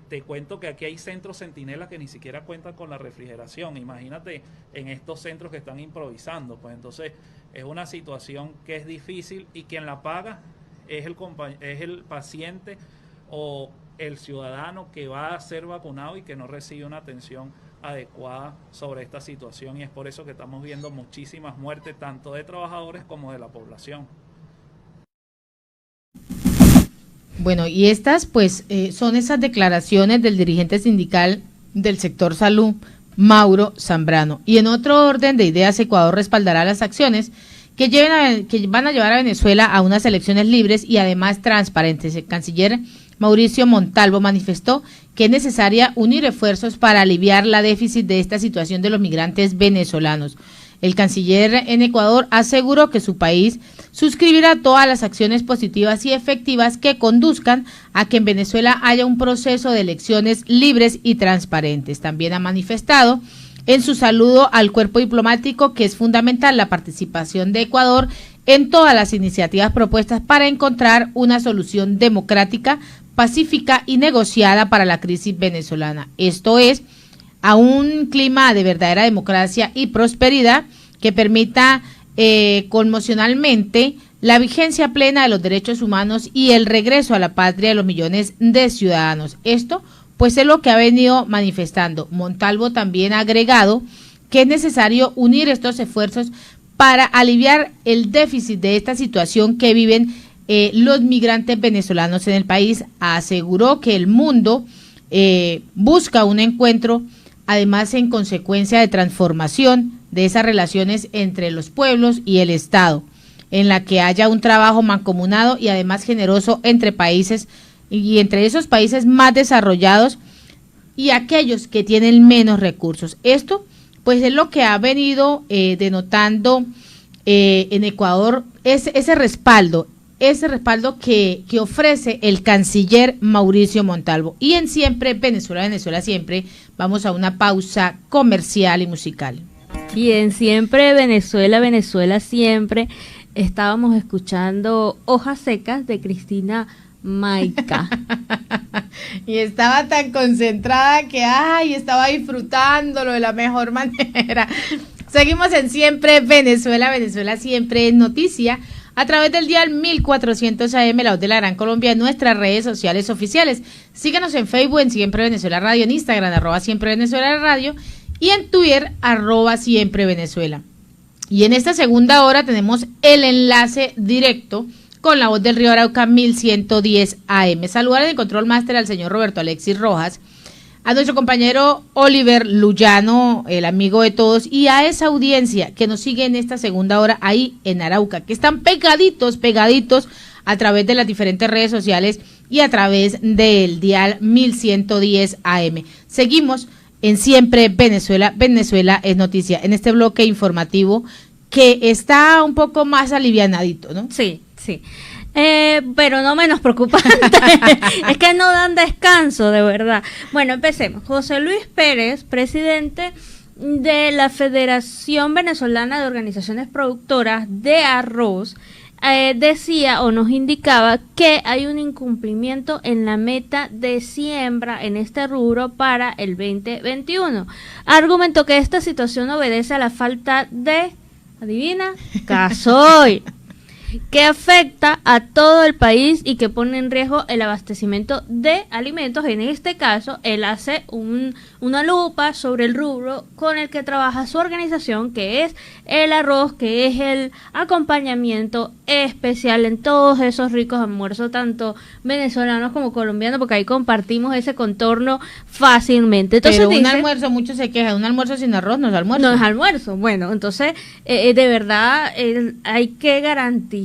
Te cuento que aquí hay centros centinelas que ni siquiera cuentan con la refrigeración. Imagínate en estos centros que están improvisando, pues entonces es una situación que es difícil y quien la paga es el paciente o el ciudadano que va a ser vacunado y que no recibe una atención adecuada sobre esta situación, y es por eso que estamos viendo muchísimas muertes tanto de trabajadores como de la población. Bueno, y estas pues son esas declaraciones del dirigente sindical del sector salud, Mauro Zambrano. Y en otro orden de ideas, Ecuador respaldará las acciones que van a llevar a Venezuela a unas elecciones libres y además transparentes. El canciller Mauricio Montalvo manifestó que es necesaria unir esfuerzos para aliviar la déficit de esta situación de los migrantes venezolanos. El canciller en Ecuador aseguró que su país suscribirá todas las acciones positivas y efectivas que conduzcan a que en Venezuela haya un proceso de elecciones libres y transparentes. También ha manifestado en su saludo al cuerpo diplomático que es fundamental la participación de Ecuador en todas las iniciativas propuestas para encontrar una solución democrática, pacífica y negociada para la crisis venezolana. Esto es, a un clima de verdadera democracia y prosperidad que permita conmocionalmente la vigencia plena de los derechos humanos y el regreso a la patria de los millones de ciudadanos. Esto pues es lo que ha venido manifestando. Montalvo también ha agregado que es necesario unir estos esfuerzos para aliviar el déficit de esta situación que viven los migrantes venezolanos en el país. Aseguró que el mundo busca un encuentro, además en consecuencia de transformación de esas relaciones entre los pueblos y el Estado, en la que haya un trabajo mancomunado y además generoso entre países y entre esos países más desarrollados y aquellos que tienen menos recursos. Esto pues es lo que ha venido denotando en Ecuador, ese respaldo que ofrece el canciller Mauricio Montalvo. Y en Siempre Venezuela, Venezuela Siempre, vamos a una pausa comercial y musical. Y en Siempre Venezuela, Venezuela Siempre, estábamos escuchando Hojas Secas de Cristina Maica. Y estaba tan concentrada que estaba disfrutándolo de la mejor manera. Seguimos en Siempre Venezuela, Venezuela Siempre es noticia a través del dial 1400 AM, la voz de la Gran Colombia, en nuestras redes sociales oficiales. Síganos en Facebook en Siempre Venezuela Radio, en Instagram @Siempre Venezuela Radio y en Twitter @Siempre Venezuela. Y en esta segunda hora tenemos el enlace directo con la voz del Río Arauca 1110 AM. Saludar en el control máster al señor Roberto Alexis Rojas, a nuestro compañero Oliver Luyano, el amigo de todos, y a esa audiencia que nos sigue en esta segunda hora ahí en Arauca, que están pegaditos a través de las diferentes redes sociales y a través del dial 1110 AM. Seguimos en Siempre Venezuela, Venezuela es noticia, en este bloque informativo que está un poco más alivianadito, ¿no? Sí. Pero no menos preocupante. Es que no dan descanso, de verdad. Bueno, empecemos. José Luis Pérez, presidente de la Federación Venezolana de Organizaciones Productoras de Arroz, decía o nos indicaba que hay un incumplimiento en la meta de siembra en este rubro para el 2021. Argumentó que esta situación obedece a la falta de, adivina, gasoil, que afecta a todo el país y que pone en riesgo el abastecimiento de alimentos. En este caso, él hace una lupa sobre el rubro con el que trabaja su organización, que es el arroz, que es el acompañamiento especial en todos esos ricos almuerzos, tanto venezolanos como colombianos, porque ahí compartimos ese contorno fácilmente. Entonces, pero un almuerzo, muchos se quejan, un almuerzo sin arroz no es almuerzo. No es almuerzo. Bueno, entonces, de verdad, hay que garantizar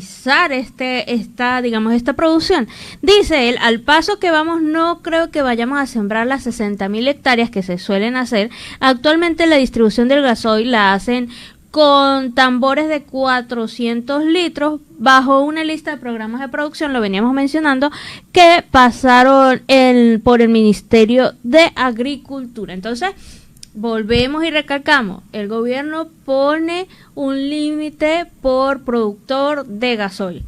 esta producción. Dice él, al paso que vamos, no creo que vayamos a sembrar las 60.000 hectáreas que se suelen hacer. Actualmente la distribución del gasoil la hacen con tambores de 400 litros bajo una lista de programas de producción, lo veníamos mencionando, que pasaron por el Ministerio de Agricultura. Entonces, volvemos y recalcamos, el gobierno pone un límite por productor de gasoil.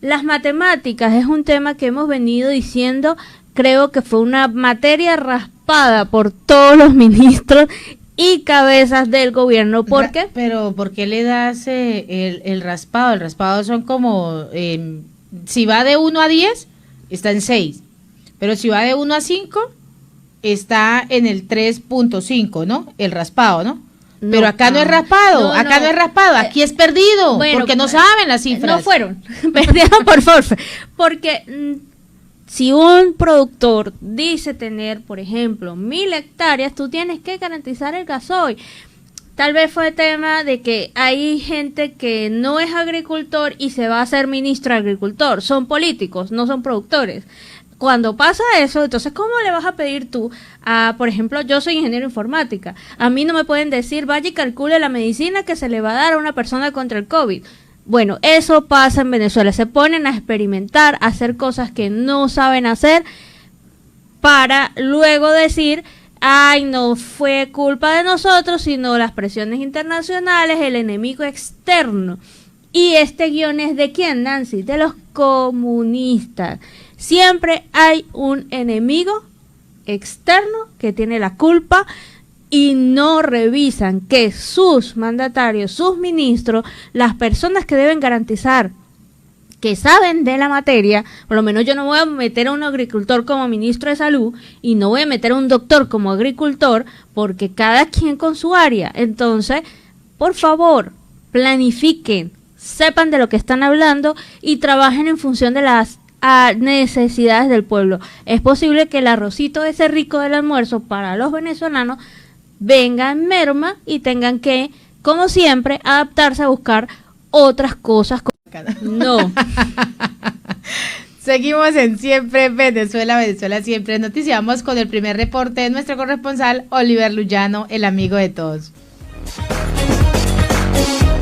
Las matemáticas es un tema que hemos venido diciendo, creo que fue una materia raspada por todos los ministros y cabezas del gobierno. ¿Por qué? Pero ¿por qué le das el raspado? El raspado son como, si va de 1 a 10, está en 6, pero si va de 1 a 5, está en el 3.5, ¿no? El raspado, ¿no? Pero acá no es raspado, acá no es raspado, aquí es perdido, bueno, porque no saben las cifras. No fueron, perdieron por forfe, porque si un productor dice tener, por ejemplo, 1000 hectáreas, tú tienes que garantizar el gasoil. Tal vez fue tema de que hay gente que no es agricultor y se va a ser ministro de agricultor, son políticos, no son productores. Cuando pasa eso, entonces, ¿cómo le vas a pedir tú a, por ejemplo, yo soy ingeniero informática, a mí no me pueden decir, vaya y calcule la medicina que se le va a dar a una persona contra el COVID? Bueno, eso pasa en Venezuela, se ponen a experimentar, a hacer cosas que no saben hacer, para luego decir, ay, no fue culpa de nosotros, sino las presiones internacionales, el enemigo externo. Y este guión es ¿de quién, Nancy? De los comunistas. Siempre hay un enemigo externo que tiene la culpa y no revisan que sus mandatarios, sus ministros, las personas que deben garantizar que saben de la materia, por lo menos yo no voy a meter a un agricultor como ministro de salud y no voy a meter a un doctor como agricultor, porque cada quien con su área. Entonces, por favor, planifiquen, sepan de lo que están hablando y trabajen en función de las necesidades del pueblo. Es posible que el arrocito ese rico del almuerzo para los venezolanos venga en merma y tengan que, como siempre, adaptarse a buscar otras cosas. No. Seguimos en Siempre Venezuela, Venezuela Siempre. Noticiamos con el primer reporte de nuestro corresponsal Oliver Lullano, el amigo de todos.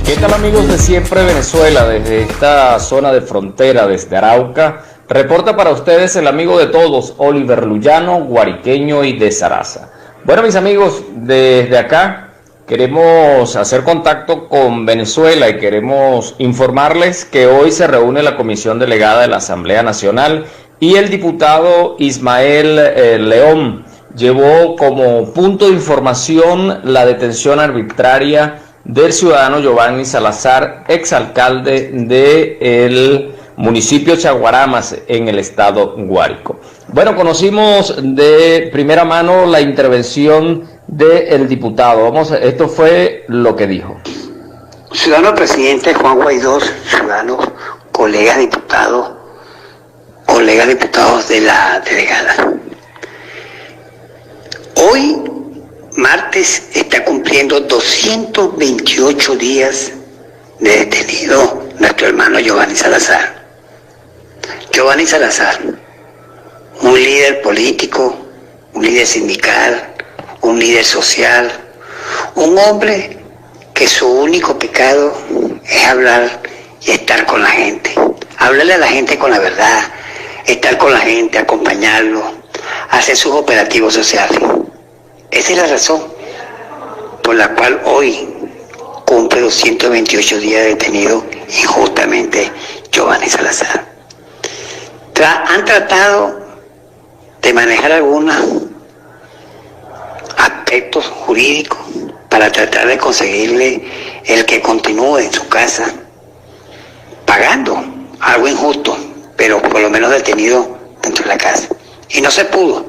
¿Qué tal, amigos de Siempre Venezuela? Desde esta zona de frontera, desde Arauca, reporta para ustedes el amigo de todos, Oliver Lullano, guariqueño y de Saraza. Bueno, mis amigos, desde acá queremos hacer contacto con Venezuela y queremos informarles que hoy se reúne la comisión delegada de la Asamblea Nacional y el diputado Ismael León llevó como punto de información la detención arbitraria del ciudadano Giovanni Salazar, exalcalde del municipio Chaguaramas en el estado Guárico. Bueno, conocimos de primera mano la intervención del diputado. Esto fue lo que dijo. Ciudadano presidente Juan Guaidó, ciudadanos, colegas diputados de la delegada. Hoy, martes, está cumpliendo 228 días de detenido nuestro hermano Giovanni Salazar. Giovanni Salazar, un líder político, un líder sindical, un líder social, un hombre que su único pecado es hablar y estar con la gente. Hablarle a la gente con la verdad, estar con la gente, acompañarlo, hacer sus operativos sociales. Esa es la razón por la cual hoy cumple 228 días detenido injustamente Giovanni Salazar. Han tratado de manejar algunos aspectos jurídicos para tratar de conseguirle el que continúe en su casa pagando algo injusto, pero por lo menos detenido dentro de la casa. Y no se pudo.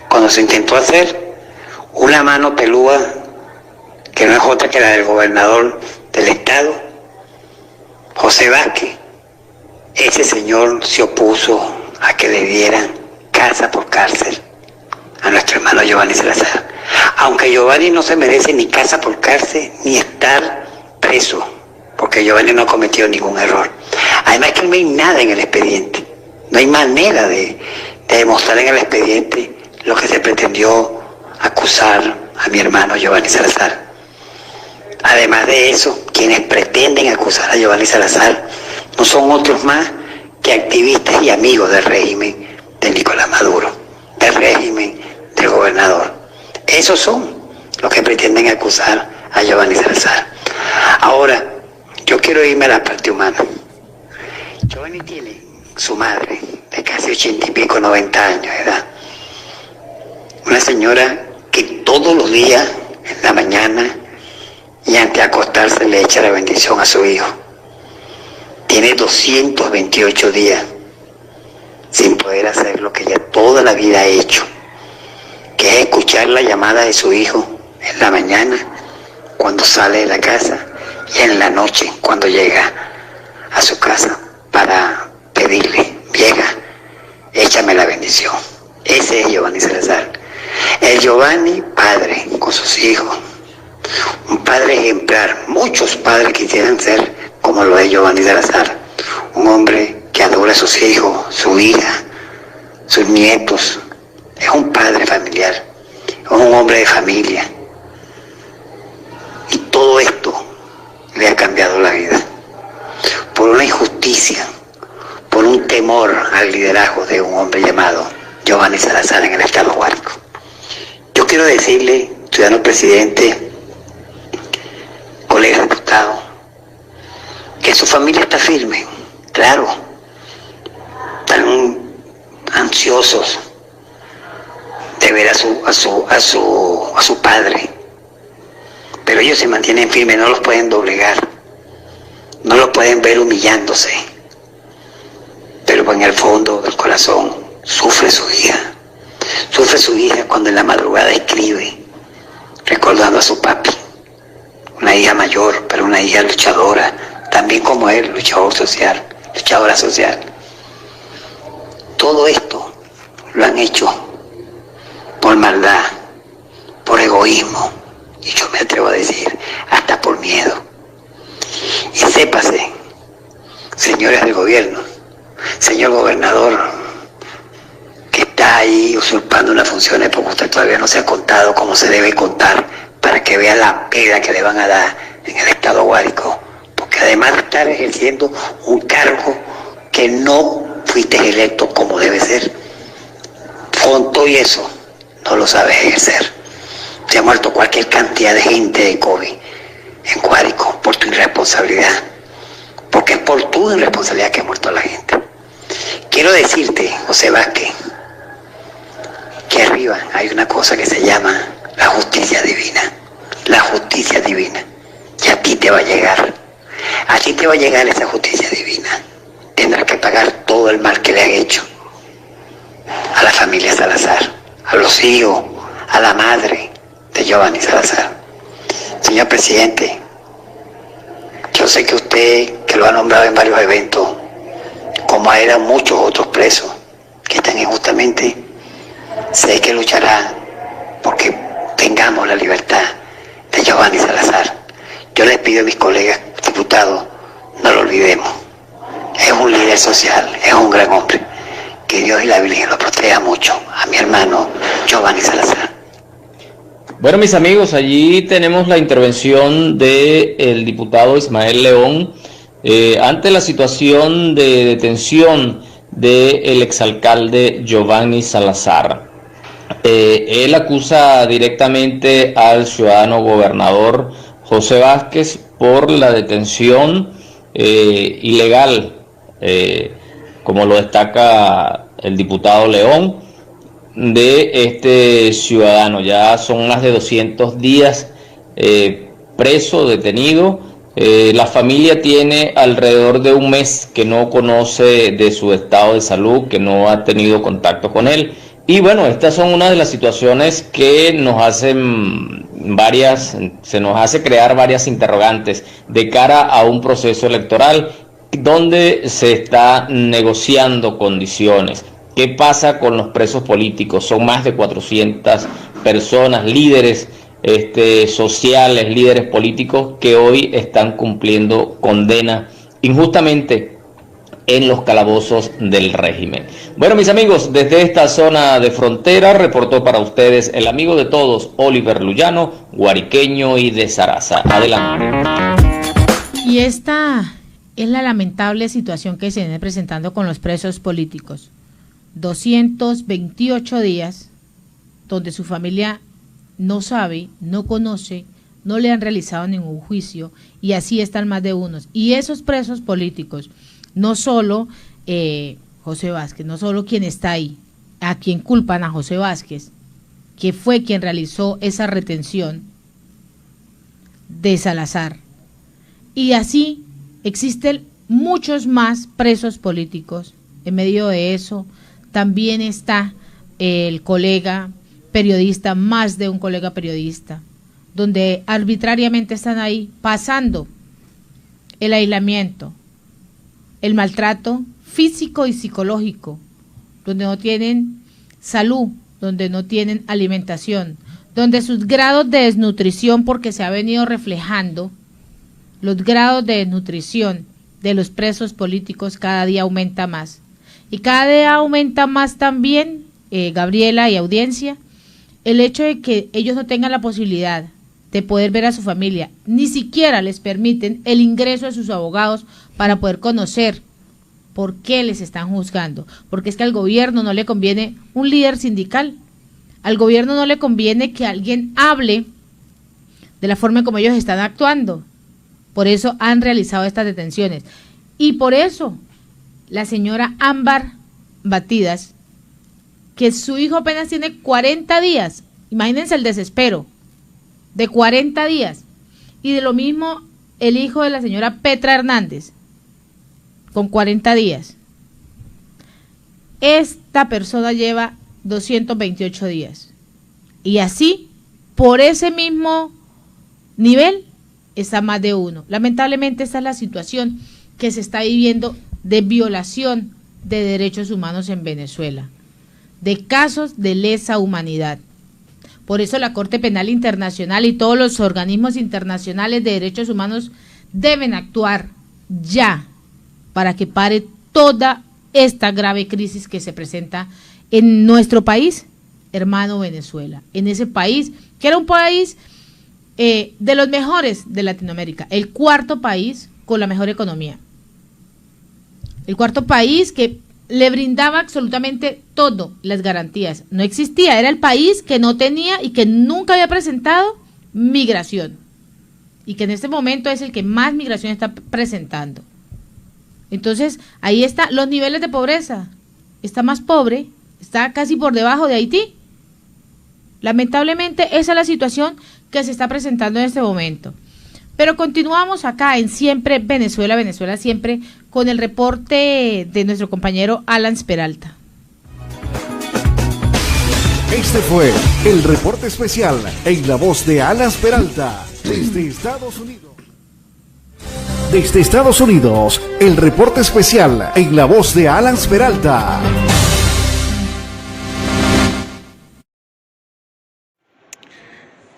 Cuando se intentó hacer una mano pelúa, que no es otra que la del gobernador del estado, José Vázquez, ese señor se opuso a que le dieran casa por cárcel a nuestro hermano Giovanni Salazar. Aunque Giovanni no se merece ni casa por cárcel ni estar preso, porque Giovanni no ha cometido ningún error. Además que no hay nada en el expediente, no hay manera de demostrar en el expediente lo que se pretendió acusar a mi hermano Giovanni Salazar. Además de eso, quienes pretenden acusar a Giovanni Salazar no son otros más que activistas y amigos del régimen de Nicolás Maduro, del régimen del gobernador. Esos son los que pretenden acusar a Giovanni Salazar. Ahora, yo quiero irme a la parte humana. Giovanni tiene su madre, de casi 80 y pico, 90 años de edad. Una señora que todos los días, en la mañana y antes de acostarse, le echa la bendición a su hijo. Tiene 228 días sin poder hacer lo que ella toda la vida ha hecho, que es escuchar la llamada de su hijo en la mañana cuando sale de la casa y en la noche cuando llega a su casa para pedirle: vieja, échame la bendición. Ese es Giovanni Salazar, el Giovanni padre con sus hijos, un padre ejemplar. Muchos padres quisieran ser como lo es Giovanni Salazar, un hombre que adora a sus hijos, su hija, sus nietos. Es un padre familiar, es un hombre de familia. Y todo esto le ha cambiado la vida. Por una injusticia, por un temor al liderazgo de un hombre llamado Giovanni Salazar en el estado Guárico. Yo quiero decirle, ciudadano presidente, colegas diputados, que su familia está firme, claro. Están ansiosos de ver a su padre, pero ellos se mantienen firmes, no los pueden doblegar, no los pueden ver humillándose, pero en el fondo del corazón sufre su hija cuando en la madrugada escribe recordando a su papi, una hija mayor, pero una hija luchadora, también como él, luchadora social. Todo esto lo han hecho por maldad, por egoísmo, y yo me atrevo a decir, hasta por miedo. Y sépase, señores del gobierno, señor gobernador, que está ahí usurpando unas funciones porque usted todavía no se ha contado como se debe contar para que vea la pena que le van a dar en el estado Guárico, porque además de estar ejerciendo un cargo que no fuiste electo como debe ser, con todo y eso no lo sabes ejercer. Se ha muerto cualquier cantidad de gente de COVID en Guárico por tu irresponsabilidad, porque es por tu irresponsabilidad que ha muerto la gente. Quiero decirte, José Vázquez, que arriba hay una cosa que se llama la justicia divina. La justicia divina. Y a ti te va a llegar. A ti te va a llegar esa justicia divina. Tendrás que pagar todo el mal que le han hecho a la familia Salazar, a los hijos, a la madre de Giovanni Salazar. Señor presidente, yo sé que usted, que lo ha nombrado en varios eventos, como a él, a muchos otros presos que están injustamente, sé que luchará porque tengamos la libertad de Giovanni Salazar. Yo les pido a mis colegas diputados, no lo olvidemos. Es un líder social, es un gran hombre. Que Dios y la Virgen lo proteja mucho. A mi hermano Giovanni Salazar. Bueno, mis amigos, allí tenemos la intervención del diputado Ismael León ante la situación de detención del exalcalde Giovanni Salazar. Él acusa directamente al ciudadano gobernador José Vázquez por la detención ilegal, como lo destaca el diputado León, de este ciudadano. Ya son más de 200 días preso, detenido. La familia tiene alrededor de un mes que no conoce de su estado de salud, que no ha tenido contacto con él. Y bueno, estas son una de las situaciones que nos hacen se nos hace crear varias interrogantes de cara a un proceso electoral donde se está negociando condiciones. ¿Qué pasa con los presos políticos? Son más de 400 personas, líderes sociales, líderes políticos que hoy están cumpliendo condena injustamente en los calabozos del régimen. Bueno, mis amigos, desde esta zona de frontera reportó para ustedes el amigo de todos, Oliver Luyano, guariqueño y de Zaraza. Adelante. Y esta es la lamentable situación que se viene presentando con los presos políticos. 228 días donde su familia no sabe, no conoce, no le han realizado ningún juicio y así están más de unos. Y esos presos políticos, no solo José Vázquez, no solo quien está ahí, a quien culpan a José Vázquez, que fue quien realizó esa retención de Salazar. Y así existen muchos más presos políticos. En medio de eso también está el colega periodista, más de un colega periodista, donde arbitrariamente están ahí pasando el aislamiento, el maltrato físico y psicológico, donde no tienen salud, donde no tienen alimentación, donde sus grados de desnutrición, porque se ha venido reflejando, los grados de desnutrición de los presos políticos cada día aumenta más. Y cada día aumenta más también, Gabriela y audiencia, el hecho de que ellos no tengan la posibilidad de poder ver a su familia, ni siquiera les permiten el ingreso de sus abogados para poder conocer por qué les están juzgando, porque es que al gobierno no le conviene un líder sindical, al gobierno no le conviene que alguien hable de la forma en como ellos están actuando, por eso han realizado estas detenciones, y por eso la señora Ámbar Batidas, que su hijo apenas tiene 40 días, imagínense el desespero, de 40 días, y de lo mismo el hijo de la señora Petra Hernández, con 40 días. Esta persona lleva 228 días. Y así, por ese mismo nivel, está más de uno. Lamentablemente esta es la situación que se está viviendo de violación de derechos humanos en Venezuela, de casos de lesa humanidad. Por eso la Corte Penal Internacional y todos los organismos internacionales de derechos humanos deben actuar ya para que pare toda esta grave crisis que se presenta en nuestro país, hermano Venezuela, en ese país que era un país de los mejores de Latinoamérica, el cuarto país con la mejor economía, el cuarto país que le brindaba absolutamente todo, las garantías. No existía, era el país que no tenía y que nunca había presentado migración, y que en este momento es el que más migración está presentando. Entonces, ahí está, los niveles de pobreza, está más pobre, está casi por debajo de Haití. Lamentablemente, esa es la situación que se está presentando en este momento. Pero continuamos acá en Siempre Venezuela, Venezuela Siempre, con el reporte de nuestro compañero Alan Peralta. Este fue el reporte especial en la voz de Alan Peralta, desde Estados Unidos. Desde Estados Unidos, el reporte especial en la voz de Alan Peralta.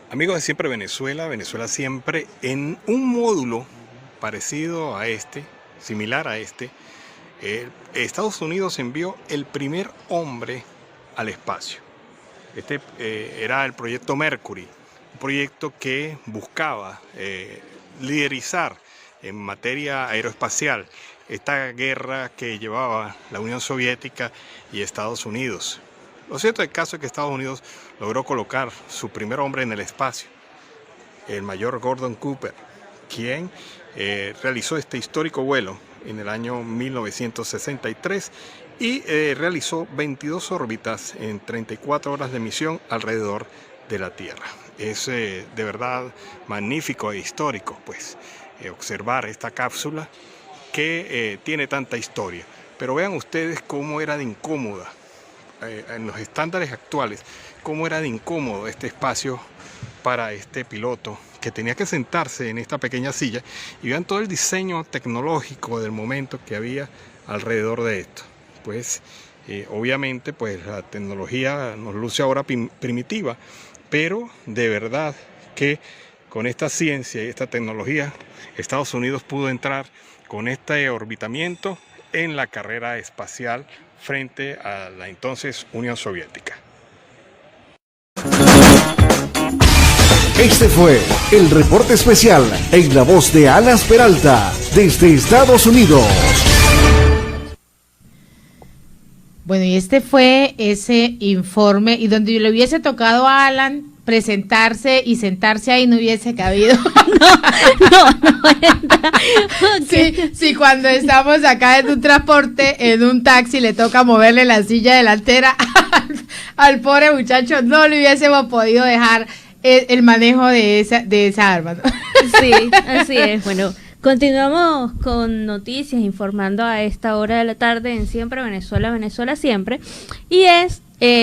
Amigos de Siempre Venezuela, Venezuela Siempre, en un módulo parecido a este, similar a este, Estados Unidos envió el primer hombre al espacio. Este era el proyecto Mercury, un proyecto que buscaba liderizar en materia aeroespacial esta guerra que llevaba la Unión Soviética y Estados Unidos. Lo cierto del caso es que Estados Unidos logró colocar su primer hombre en el espacio, el mayor Gordon Cooper, quien realizó este histórico vuelo en el año 1963 y realizó 22 órbitas en 34 horas de misión alrededor de la Tierra. Es de verdad magnífico e histórico, pues, observar esta cápsula que tiene tanta historia. Pero vean ustedes cómo era de incómoda, en los estándares actuales, cómo era de incómodo este espacio para este piloto que tenía que sentarse en esta pequeña silla, y vean todo el diseño tecnológico del momento que había alrededor de esto. Pues obviamente pues la tecnología nos luce ahora primitiva, pero de verdad que con esta ciencia y esta tecnología Estados Unidos pudo entrar con este orbitamiento en la carrera espacial frente a la entonces Unión Soviética. Este fue el reporte especial en la voz de Alan Peralta, desde Estados Unidos. Bueno, y este fue ese informe, y donde le hubiese tocado a Alan presentarse y sentarse ahí no hubiese cabido. Okay. Sí, cuando estamos acá en un transporte, en un taxi, le toca moverle la silla delantera al pobre muchacho, no le hubiésemos podido dejar el manejo de esa arma, ¿no? Sí, así es. Bueno, continuamos con noticias, informando a esta hora de la tarde en Siempre Venezuela, Venezuela Siempre, y es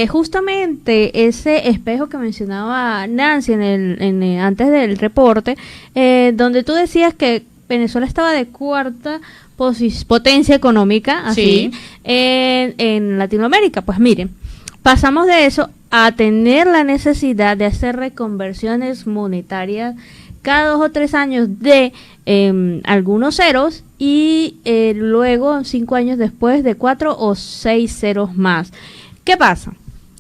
justamente ese espejo que mencionaba Nancy antes del reporte, donde tú decías que Venezuela estaba de cuarta potencia económica, así, sí, en Latinoamérica. Pues miren, pasamos de eso a tener la necesidad de hacer reconversiones monetarias cada 2 o 3 años de algunos ceros y luego 5 años después de 4 o 6 ceros más. ¿Qué pasa?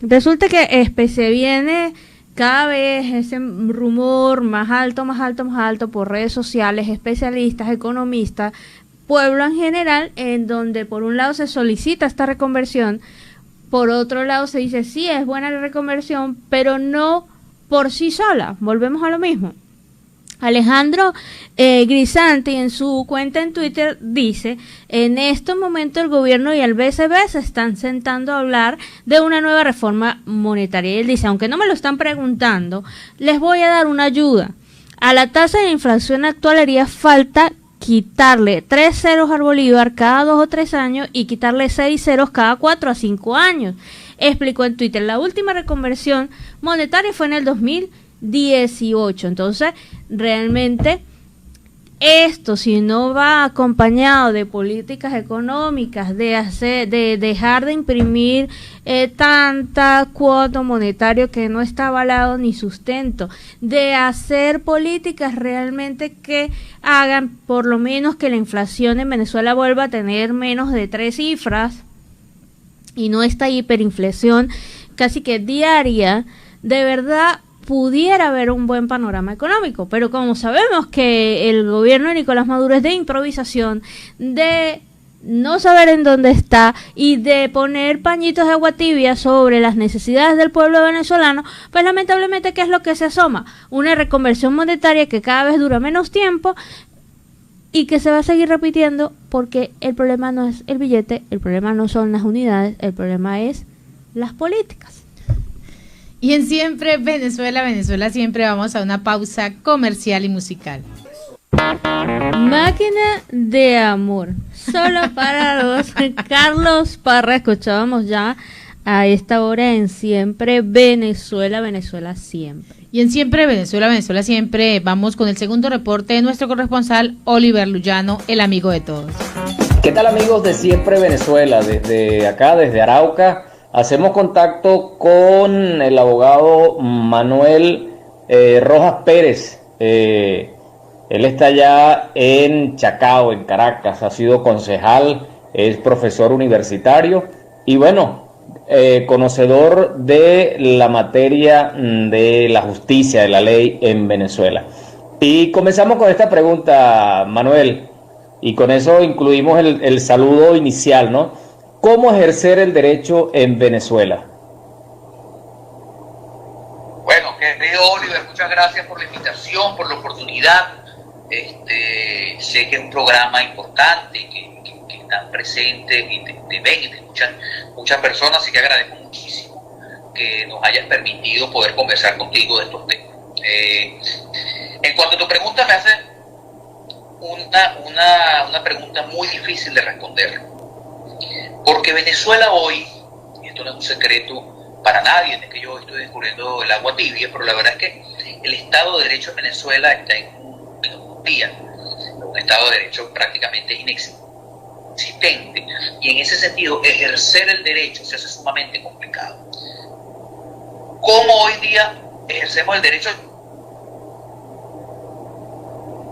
Resulta que se viene cada vez ese rumor más alto por redes sociales, especialistas, economistas, pueblo en general, en donde por un lado se solicita esta reconversión, por otro lado se dice sí, es buena la reconversión, pero no por sí sola. Volvemos a lo mismo. Alejandro Grisanti en su cuenta en Twitter dice: en estos momentos el gobierno y el BCB se están sentando a hablar de una nueva reforma monetaria. Y él dice: aunque no me lo están preguntando, les voy a dar una ayuda. A la tasa de inflación actual haría falta quitarle 3 ceros al bolívar cada 2 o 3 años y quitarle 6 ceros cada 4 a 5 años. Explicó en Twitter: la última reconversión monetaria fue en el 2018. Entonces, realmente esto, si no va acompañado de políticas económicas, de dejar de imprimir tanta cuota monetaria que no está avalado ni sustento, de hacer políticas realmente que hagan por lo menos que la inflación en Venezuela vuelva a tener menos de 3 cifras y no esta hiperinflación casi que diaria, de verdad pudiera haber un buen panorama económico. Pero como sabemos que el gobierno de Nicolás Maduro es de improvisación, de no saber en dónde está y de poner pañitos de agua tibia sobre las necesidades del pueblo venezolano, pues lamentablemente, ¿qué es lo que se asoma? Una reconversión monetaria que cada vez dura menos tiempo y que se va a seguir repitiendo, porque el problema no es el billete, el problema no son las unidades, el problema es las políticas. Y en Siempre Venezuela, Venezuela Siempre, vamos a una pausa comercial y musical. Máquina de amor, solo para los Carlos Parra. Escuchábamos ya a esta hora en Siempre Venezuela, Venezuela Siempre. Y en Siempre Venezuela, Venezuela Siempre, vamos con el segundo reporte de nuestro corresponsal Oliver Luyano, el amigo de todos. ¿Qué tal, amigos de Siempre Venezuela? Desde acá, desde Arauca, hacemos contacto con el abogado Manuel Rojas Pérez. Él está ya en Chacao, en Caracas, ha sido concejal, es profesor universitario y bueno, conocedor de la materia de la justicia, de la ley en Venezuela. Y comenzamos con esta pregunta, Manuel, y con eso incluimos el saludo inicial, ¿no? ¿Cómo ejercer el derecho en Venezuela? Bueno, querido Oliver, muchas gracias por la invitación, por la oportunidad. Sé que es un programa importante, que están presentes y te ven y te escuchan muchas personas, así que agradezco muchísimo que nos hayas permitido poder conversar contigo de estos temas. En cuanto a tu pregunta, me hace una pregunta muy difícil de responder. Porque Venezuela hoy, y esto no es un secreto para nadie, es que yo estoy descubriendo el agua tibia, pero la verdad es que el Estado de Derecho en Venezuela está en un día, un Estado de Derecho prácticamente inexistente, y en ese sentido ejercer el derecho se hace sumamente complicado. ¿Cómo hoy día ejercemos el derecho?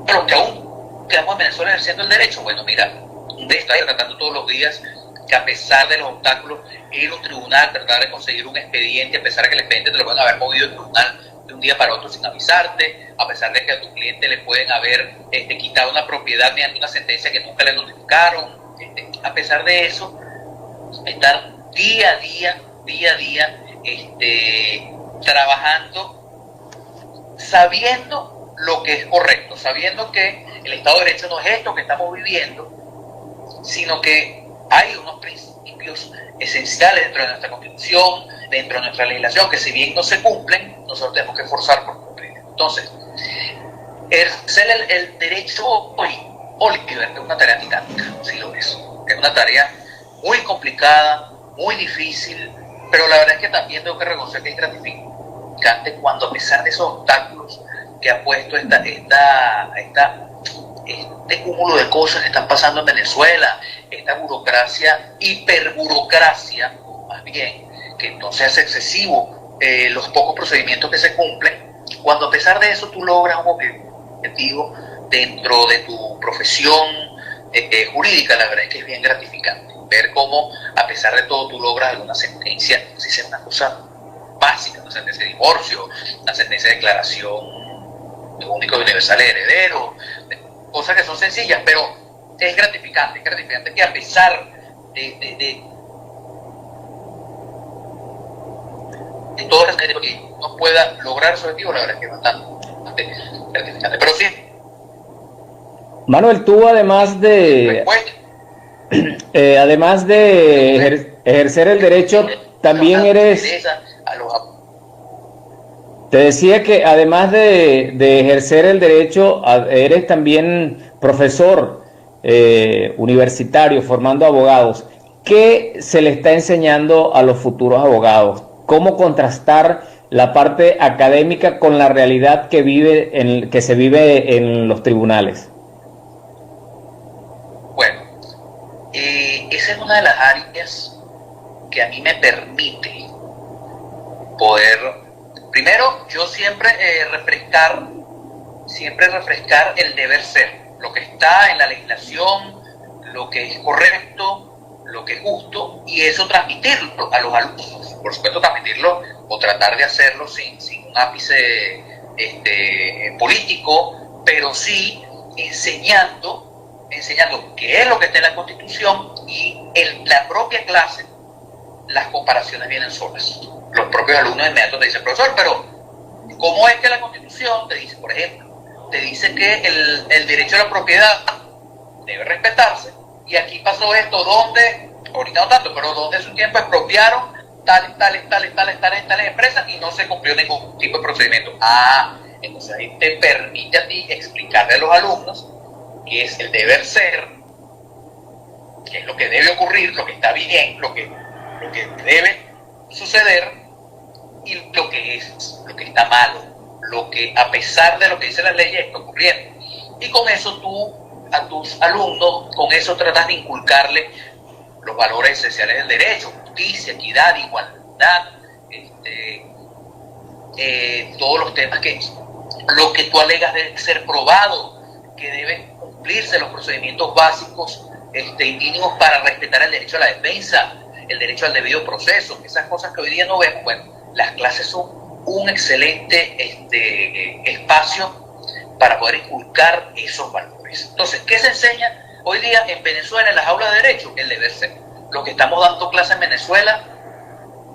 Pero que aún quedamos en Venezuela ejerciendo el derecho. Bueno, mira, de estar tratando todos los días que a pesar de los obstáculos, ir a un tribunal, tratar de conseguir un expediente, a pesar de que el expediente te lo van a haber movido el tribunal de un día para otro sin avisarte, a pesar de que a tu cliente le pueden haber quitado una propiedad mediante una sentencia que nunca le notificaron, a pesar de eso, estar día a día, trabajando sabiendo lo que es correcto, sabiendo que el Estado de Derecho no es esto que estamos viviendo, sino que hay unos principios esenciales dentro de nuestra Constitución, dentro de nuestra legislación, que si bien no se cumplen, nosotros tenemos que esforzar por cumplir. Entonces, ejercer el derecho hoy, Oliver, es una tarea titánica, si lo es. Es una tarea muy complicada, muy difícil, pero la verdad es que también tengo que reconocer que es gratificante cuando, a pesar de esos obstáculos que ha puesto este cúmulo de cosas que están pasando en Venezuela, esta burocracia, hiperburocracia, más bien, que entonces hace excesivo los pocos procedimientos que se cumplen, cuando a pesar de eso tú logras un objetivo dentro de tu profesión jurídica, la verdad es que es bien gratificante ver cómo a pesar de todo tú logras alguna sentencia, si sea una cosa básica, una sentencia de divorcio, una sentencia de declaración de único y universal heredero, cosas que son sencillas, pero es gratificante que a pesar de todo el que no pueda lograr su objetivo, la verdad es que es bastante gratificante. Pero sí, Manuel, tú además de ejercer el derecho, también eres... Te decía que además de ejercer el derecho, eres también profesor universitario formando abogados. ¿Qué se le está enseñando a los futuros abogados? ¿Cómo contrastar la parte académica con la realidad que se vive en los tribunales? Bueno, esa es una de las áreas que a mí me permite poder, primero, yo siempre refrescar el deber ser, lo que está en la legislación, lo que es correcto, lo que es justo, y eso transmitirlo a los alumnos. Por supuesto, transmitirlo o tratar de hacerlo sin un ápice político, pero sí enseñando qué es lo que está en la Constitución, y en la propia clase las comparaciones vienen solas. Los propios alumnos inmediatos te dicen, profesor, pero ¿cómo es que la Constitución te dice, por ejemplo, te dice que el derecho a la propiedad debe respetarse, y aquí pasó esto, donde, ahorita no tanto, pero donde hace un tiempo expropiaron tales empresas y no se cumplió ningún tipo de procedimiento? Entonces ahí te permite a ti explicarle a los alumnos qué es el deber ser, qué es lo que debe ocurrir, lo que está bien, lo que debe suceder, y lo que está malo, lo que a pesar de lo que dice la ley está ocurriendo. Y con eso tú a tus alumnos, con eso tratas de inculcarle los valores esenciales del derecho: justicia, equidad, igualdad, todos los temas que lo que tú alegas debe ser probado, que deben cumplirse los procedimientos básicos y mínimos para respetar el derecho a la defensa, el derecho al debido proceso. Esas cosas que hoy día no vemos. Bueno, las clases son un excelente espacio para poder inculcar esos valores. Entonces, ¿qué se enseña hoy día en Venezuela en las aulas de derecho? El deber ser. Lo que estamos dando clases en Venezuela,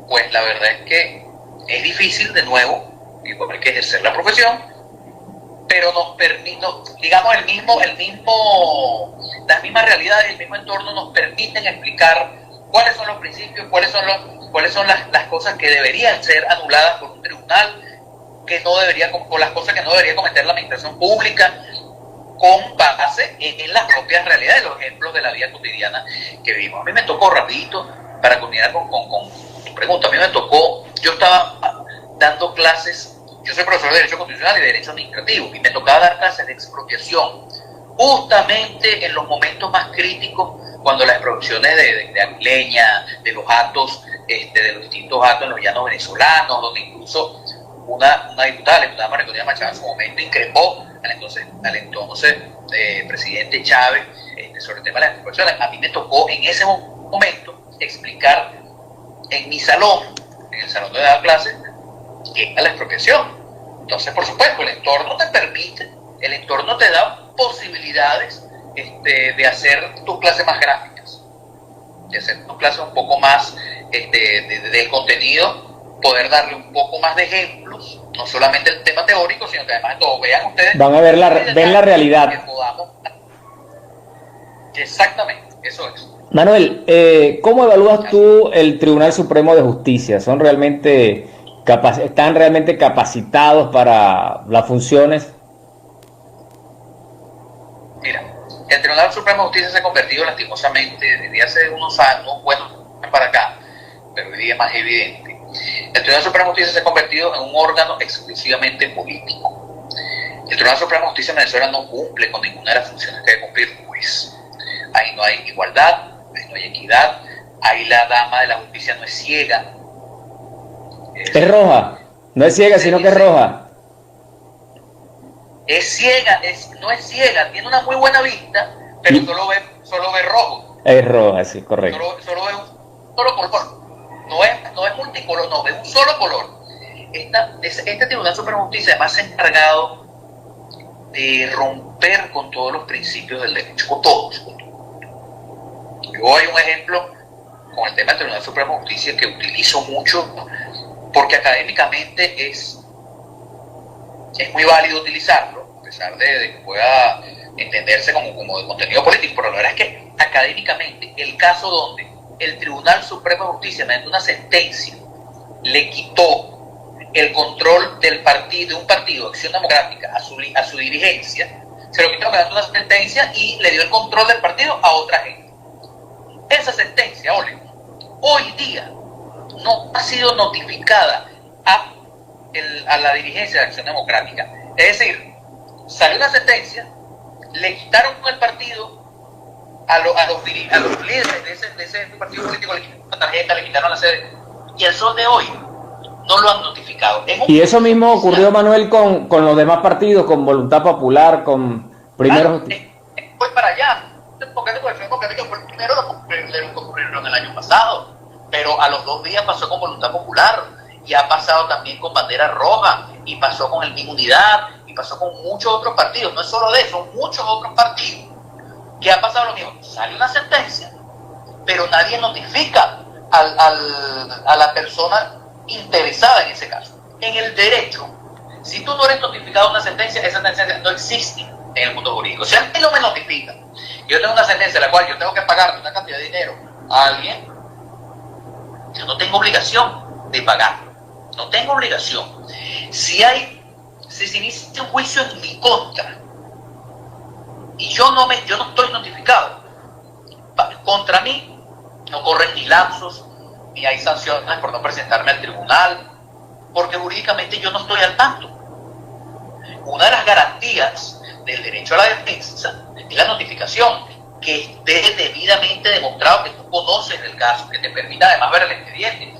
pues la verdad es que es difícil, de nuevo, y hay que ejercer la profesión, pero nos permite, digamos, las mismas realidades, el mismo entorno nos permiten explicar cuáles son los principios, cuáles son las cosas que deberían ser anuladas por un tribunal, o las cosas que no debería cometer la administración pública, con base en las propias realidades, los ejemplos de la vida cotidiana que vivimos. A mí me tocó, rapidito, para culminar con tu pregunta, yo estaba dando clases, yo soy profesor de Derecho Constitucional y de Derecho Administrativo, y me tocaba dar clases de expropiación, justamente en los momentos más críticos, cuando las expropiaciones de Aguileña, de los actos, de los distintos actos en los llanos venezolanos, donde incluso una diputada, la diputada María Antonia Machado, en su momento increpó al entonces presidente Chávez sobre el tema de las expropiaciones. A mí me tocó en ese momento explicar en mi salón, en el salón de dar clases, qué es la expropiación. Entonces, por supuesto, el entorno te da posibilidades de hacer tus clases más gráficas, de hacer tus clases un poco más del contenido poder darle un poco más de ejemplos, no solamente el tema teórico, sino que además de todo, vean ustedes. Van a ver ven la realidad. Que podamos... Exactamente, eso es. Manuel, ¿cómo evalúas tú el Tribunal Supremo de Justicia? ¿Están realmente capacitados para las funciones? Mira, el Tribunal Supremo de Justicia se ha convertido lastimosamente desde hace unos años, bueno, para acá, pero hoy día es más evidente. El Tribunal Supremo de Justicia se ha convertido en un órgano exclusivamente político. El Tribunal Supremo de Justicia en Venezuela no cumple con ninguna de las funciones que debe cumplir un juez. Ahí no hay igualdad, ahí no hay equidad, ahí la dama de la justicia no es ciega. Es roja, no es ciega, sino que es roja. Es ciega, no es ciega, tiene una muy buena vista, pero solo ve rojo. Es roja, sí, correcto. Solo ve un solo color. No es multicolor, no, ve un solo color. Este Tribunal Supremo de Justicia además se ha encargado de romper con todos los principios del derecho, con todos. Yo hay un ejemplo con el tema del Tribunal Supremo de Justicia que utilizo mucho porque académicamente es muy válido utilizarlo, a pesar de que pueda entenderse como de contenido político, pero la verdad es que académicamente el caso donde el Tribunal Supremo de Justicia, mediante una sentencia, le quitó el control de un partido, Acción Democrática, a su dirigencia, se lo quitó mediante una sentencia y le dio el control del partido a otra gente. Esa sentencia, hoy día no ha sido notificada a la dirigencia de Acción Democrática. Es decir, salió una sentencia, le quitaron el partido a los líderes de ese partido político, le quitaron la tarjeta, le quitaron la sede, y al sol de hoy no lo han notificado. Y eso mismo ocurrió, Manuel, con los demás partidos, con Voluntad Popular, con Primero. Voy para allá. Porque fue el primero de lo que ocurrieron el año pasado, pero a los 2 días pasó con Voluntad Popular, y ha pasado también con Bandera Roja, y pasó con el Misma Unidad, y pasó con muchos otros partidos. No es solo de eso, muchos otros partidos que ha pasado lo mismo. Sale una sentencia, pero nadie notifica a la persona interesada en ese caso. En el derecho, si tú no eres notificado de una sentencia, esa sentencia no existe en el mundo jurídico. Si a mí no me notifica, yo tengo una sentencia en la cual yo tengo que pagar una cantidad de dinero a alguien, yo no tengo obligación de pagarlo. No tengo obligación. Si se inicia un juicio en mi contra y yo no estoy notificado, contra mí no corren ni lapsos, ni hay sanciones por no presentarme al tribunal, porque jurídicamente yo no estoy al tanto. Una de las garantías del derecho a la defensa es la notificación, que esté debidamente demostrado que tú conoces el caso, que te permita además ver el expediente.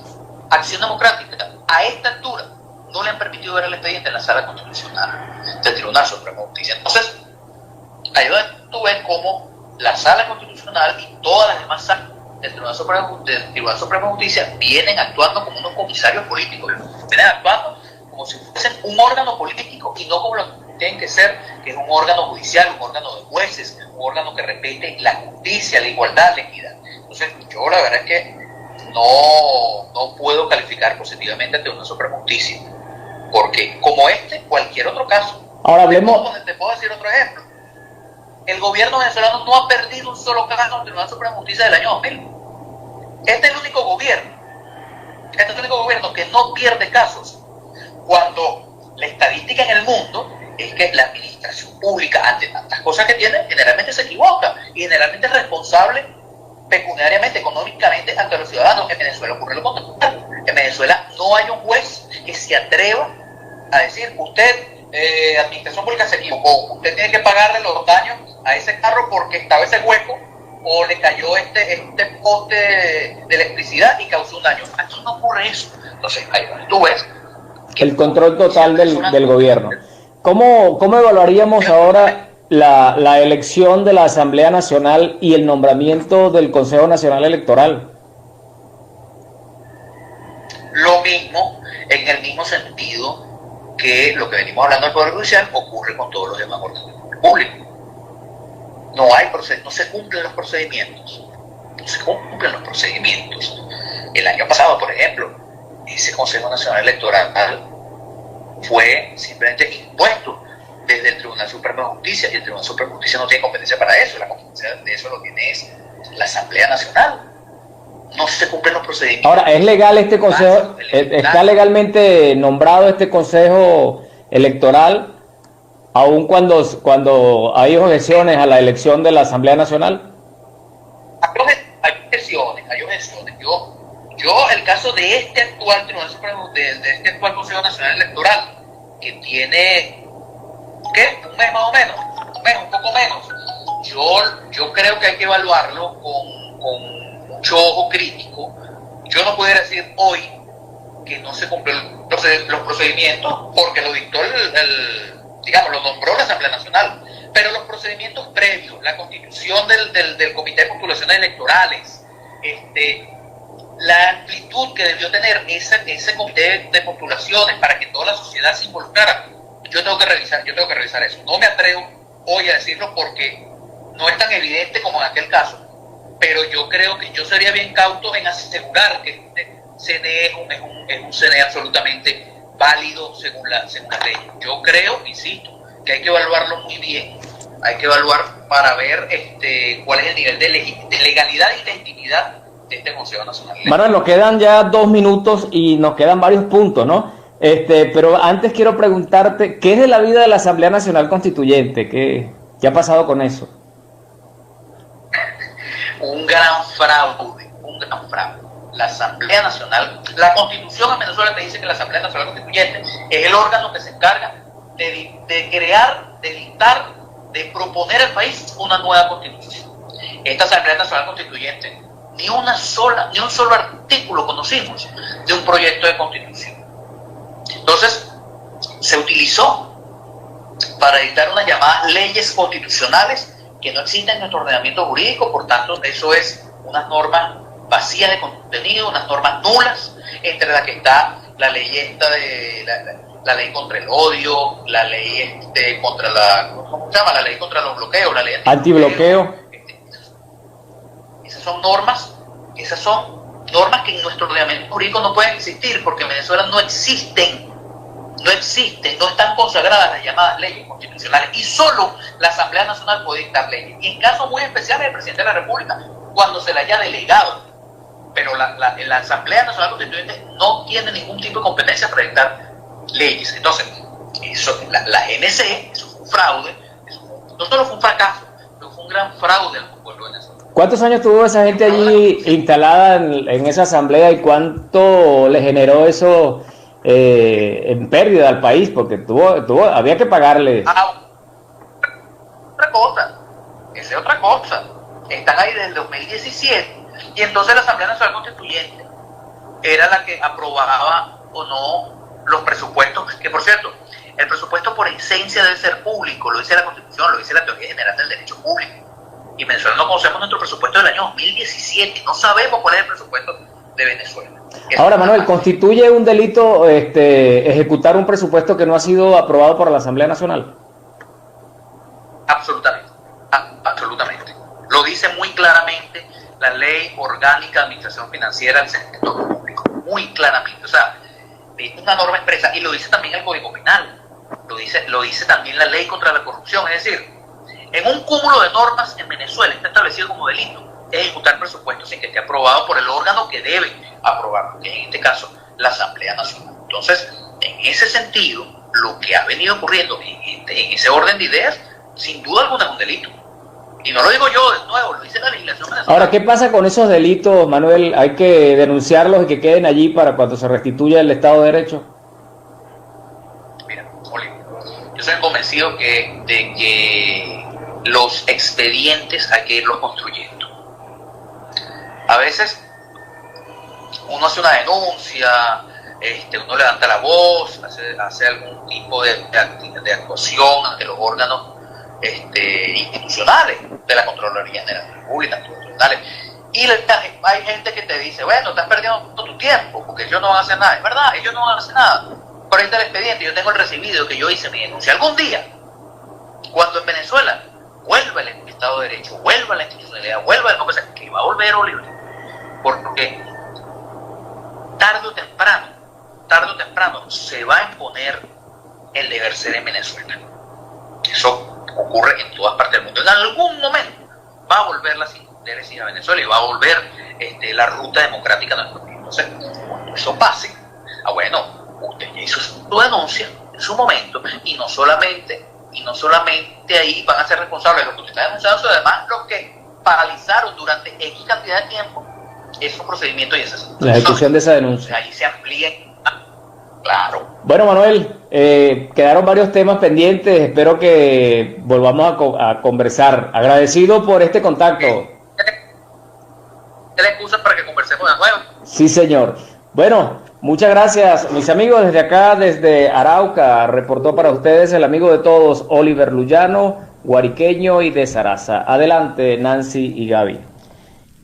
Acción Democrática, a esta altura, no le han permitido ver el expediente en la Sala Constitucional del Tribunal Supremo de Justicia. Entonces, ahí donde tú ves cómo la Sala Constitucional y todas las demás salas del Tribunal Supremo de Justicia vienen actuando como unos comisarios políticos, vienen actuando como si fuesen un órgano político y no como lo que tienen que ser, que es un órgano judicial, un órgano de jueces, un órgano que respete la justicia, la igualdad, la equidad. Entonces, yo la verdad es que no puedo calificar positivamente al Tribunal Supremo de Justicia, porque como cualquier otro caso. Ahora hablemos. Te puedo decir otro ejemplo. El gobierno venezolano no ha perdido un solo caso en el Tribunal Supremo de Justicia del año 2000. Este es el único gobierno que no pierde casos, cuando la estadística en el mundo es que la administración pública, ante tantas cosas que tiene, generalmente se equivoca y generalmente es responsable pecuniariamente, económicamente ante los ciudadanos. En Venezuela ocurre lo contrario. En Venezuela no hay un juez que se atreva a decir: usted, administración pública, se equivocó, usted tiene que pagarle los daños a ese carro porque estaba ese hueco o le cayó este poste de electricidad y causó un daño. Aquí no ocurre eso. Entonces, ahí tú ves el control total del gobierno. ¿Cómo evaluaríamos ahora la elección de la Asamblea Nacional y el nombramiento del Consejo Nacional Electoral? Lo mismo, en el mismo sentido que lo que venimos hablando del Poder Judicial ocurre con todos los demás órganos públicos. No se cumplen los procedimientos. El año pasado, por ejemplo, ese Consejo Nacional Electoral fue simplemente impuesto desde el Tribunal Supremo de Justicia, y el Tribunal Supremo de Justicia no tiene competencia para eso, la competencia de eso lo tiene es la Asamblea Nacional. No se cumplen los procedimientos. Ahora, ¿es legal este consejo? ¿Está legalmente nombrado este consejo electoral, aun cuando hay objeciones a la elección de la Asamblea Nacional? Hay objeciones. Yo, el caso de este actual Tribunal Supremo, de este actual Consejo Nacional Electoral, que tiene, ¿qué? Un mes más o menos, un poco menos. Yo creo que hay que evaluarlo con mucho ojo crítico. Yo no pudiera decir hoy que no se cumplen los procedimientos porque lo dictó lo nombró la Asamblea Nacional, pero los procedimientos previos, la constitución del Comité de Postulaciones Electorales, la amplitud que debió tener ese comité de postulaciones para que toda la sociedad se involucrara, yo tengo que revisar eso. No me atrevo hoy a decirlo porque no es tan evidente como en aquel caso, pero yo creo que yo sería bien cauto en asegurar que este CNE es un CNE absolutamente válido según la ley. Yo creo, insisto, que hay que evaluarlo muy bien, hay que evaluar para ver cuál es el nivel de legalidad y legitimidad de este Consejo Nacional. Manuel, nos quedan ya 2 minutos y nos quedan varios puntos, ¿no? Pero antes quiero preguntarte, ¿qué es de la vida de la Asamblea Nacional Constituyente? ¿Qué ha pasado con eso? Un gran fraude. La Asamblea Nacional, la Constitución en Venezuela te dice que la Asamblea Nacional Constituyente es el órgano que se encarga de crear, de dictar, de proponer al país una nueva Constitución. Esta Asamblea Nacional Constituyente, ni un solo artículo conocimos de un proyecto de Constitución. Entonces, se utilizó para dictar unas llamadas leyes constitucionales que no existen en nuestro ordenamiento jurídico, por tanto, eso es unas normas vacías de contenido, unas normas nulas, entre las que está la ley la ley contra el odio, la ley contra ¿cómo se llama? La ley contra los bloqueos, la ley antibloqueo. Esas son normas que en nuestro ordenamiento jurídico no pueden existir, porque en Venezuela no existen, no están consagradas las llamadas leyes constitucionales, y solo la Asamblea Nacional puede dictar leyes, y en casos muy especiales el presidente de la República, cuando se le haya delegado. Pero la Asamblea Nacional Constituyente no tiene ningún tipo de competencia para dictar leyes. Entonces, la GNC, eso fue un fraude, no solo fue un fracaso, pero fue un gran fraude al pueblo venezolano. ¿Cuántos años tuvo esa gente allí instalada en esa asamblea y cuánto le generó eso en pérdida al país? Porque había que pagarle. Esa es otra cosa. Están ahí desde el 2017 y entonces la Asamblea Nacional Constituyente era la que aprobaba o no los presupuestos, que por cierto, el presupuesto por esencia debe ser público, lo dice la Constitución, lo dice la Teoría General del Derecho Público. Y en Venezuela no conocemos nuestro presupuesto del año 2017, no sabemos cuál es el presupuesto de Venezuela. Ahora, Manuel, ¿constituye un delito ejecutar un presupuesto que no ha sido aprobado por la Asamblea Nacional? Absolutamente. Lo dice muy claramente la Ley Orgánica de Administración Financiera del Sector Público, muy claramente. O sea, es una norma expresa, y lo dice también el Código Penal, lo dice también la Ley contra la Corrupción. Es decir, en un cúmulo de normas en Venezuela está establecido como delito ejecutar presupuestos sin que esté aprobado por el órgano que debe aprobarlo, que en este caso la Asamblea Nacional. Entonces, en ese sentido, lo que ha venido ocurriendo en ese orden de ideas, sin duda alguna es un delito. Y no lo digo yo de nuevo, lo dice la legislación venezolana. Ahora, ¿qué pasa con esos delitos, Manuel? ¿Hay que denunciarlos y que queden allí para cuando se restituya el Estado de Derecho? Mira, Oli, yo soy convencido de que los expedientes hay que irlos construyendo. A veces uno hace una denuncia, uno levanta la voz, hace algún tipo de actuación ante los órganos institucionales de la Contraloría General de la República, institucionales, y hay gente que te dice, bueno, estás perdiendo tu tiempo porque ellos no van a hacer nada. Es verdad, ellos no van a hacer nada. Por ahí está el expediente, yo tengo el recibido que yo hice mi denuncia. Algún día, cuando en Venezuela vuelva el Estado de Derecho, vuelva la institucionalidad, vuelva el que va a volver, Oliver, porque tarde o temprano tarde o temprano se va a imponer el deber ser en Venezuela. Eso ocurre en todas partes del mundo. En algún momento va a volver las intereses a Venezuela y va a volver la ruta democrática a nuestro país. Entonces, cuando eso pase, bueno, usted ya hizo su denuncia en su momento y no solamente ahí van a ser responsables de lo que usted está denunciando, sino además los que paralizaron durante X cantidad de tiempo esos procedimientos y esas la ejecución de esa denuncia. Ahí se amplíen. Claro. Bueno, Manuel, quedaron varios temas pendientes, espero que volvamos a conversar. Agradecido por este contacto. ¿Qué excusa para que conversemos de nuevo? Sí, señor. Bueno, muchas gracias, mis amigos, desde acá, desde Arauca, reportó para ustedes el amigo de todos, Oliver Luyano, guariqueño y de Zaraza. Adelante, Nancy y Gaby.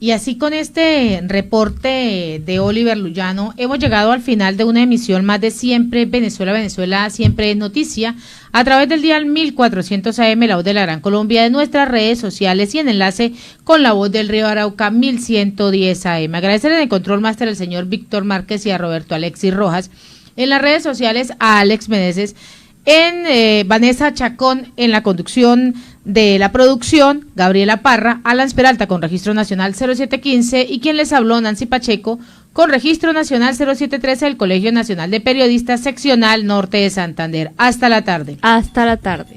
Y así con este reporte de Oliver Luyano hemos llegado al final de una emisión más de Siempre Venezuela, Venezuela Siempre es Noticia, a través del dial 1400 AM, La Voz de la Gran Colombia, de nuestras redes sociales y en enlace con La Voz del Río Arauca 1110 AM. Agradecer en el control máster al señor Víctor Márquez y a Roberto Alexis Rojas, en las redes sociales a Alex Meneses, en Vanessa Chacón en la conducción de la producción, Gabriela Parra, Alan Peralta con registro nacional 0715 y quien les habló, Nancy Pacheco, con registro nacional 0713 del Colegio Nacional de Periodistas Seccional Norte de Santander. Hasta la tarde. Hasta la tarde.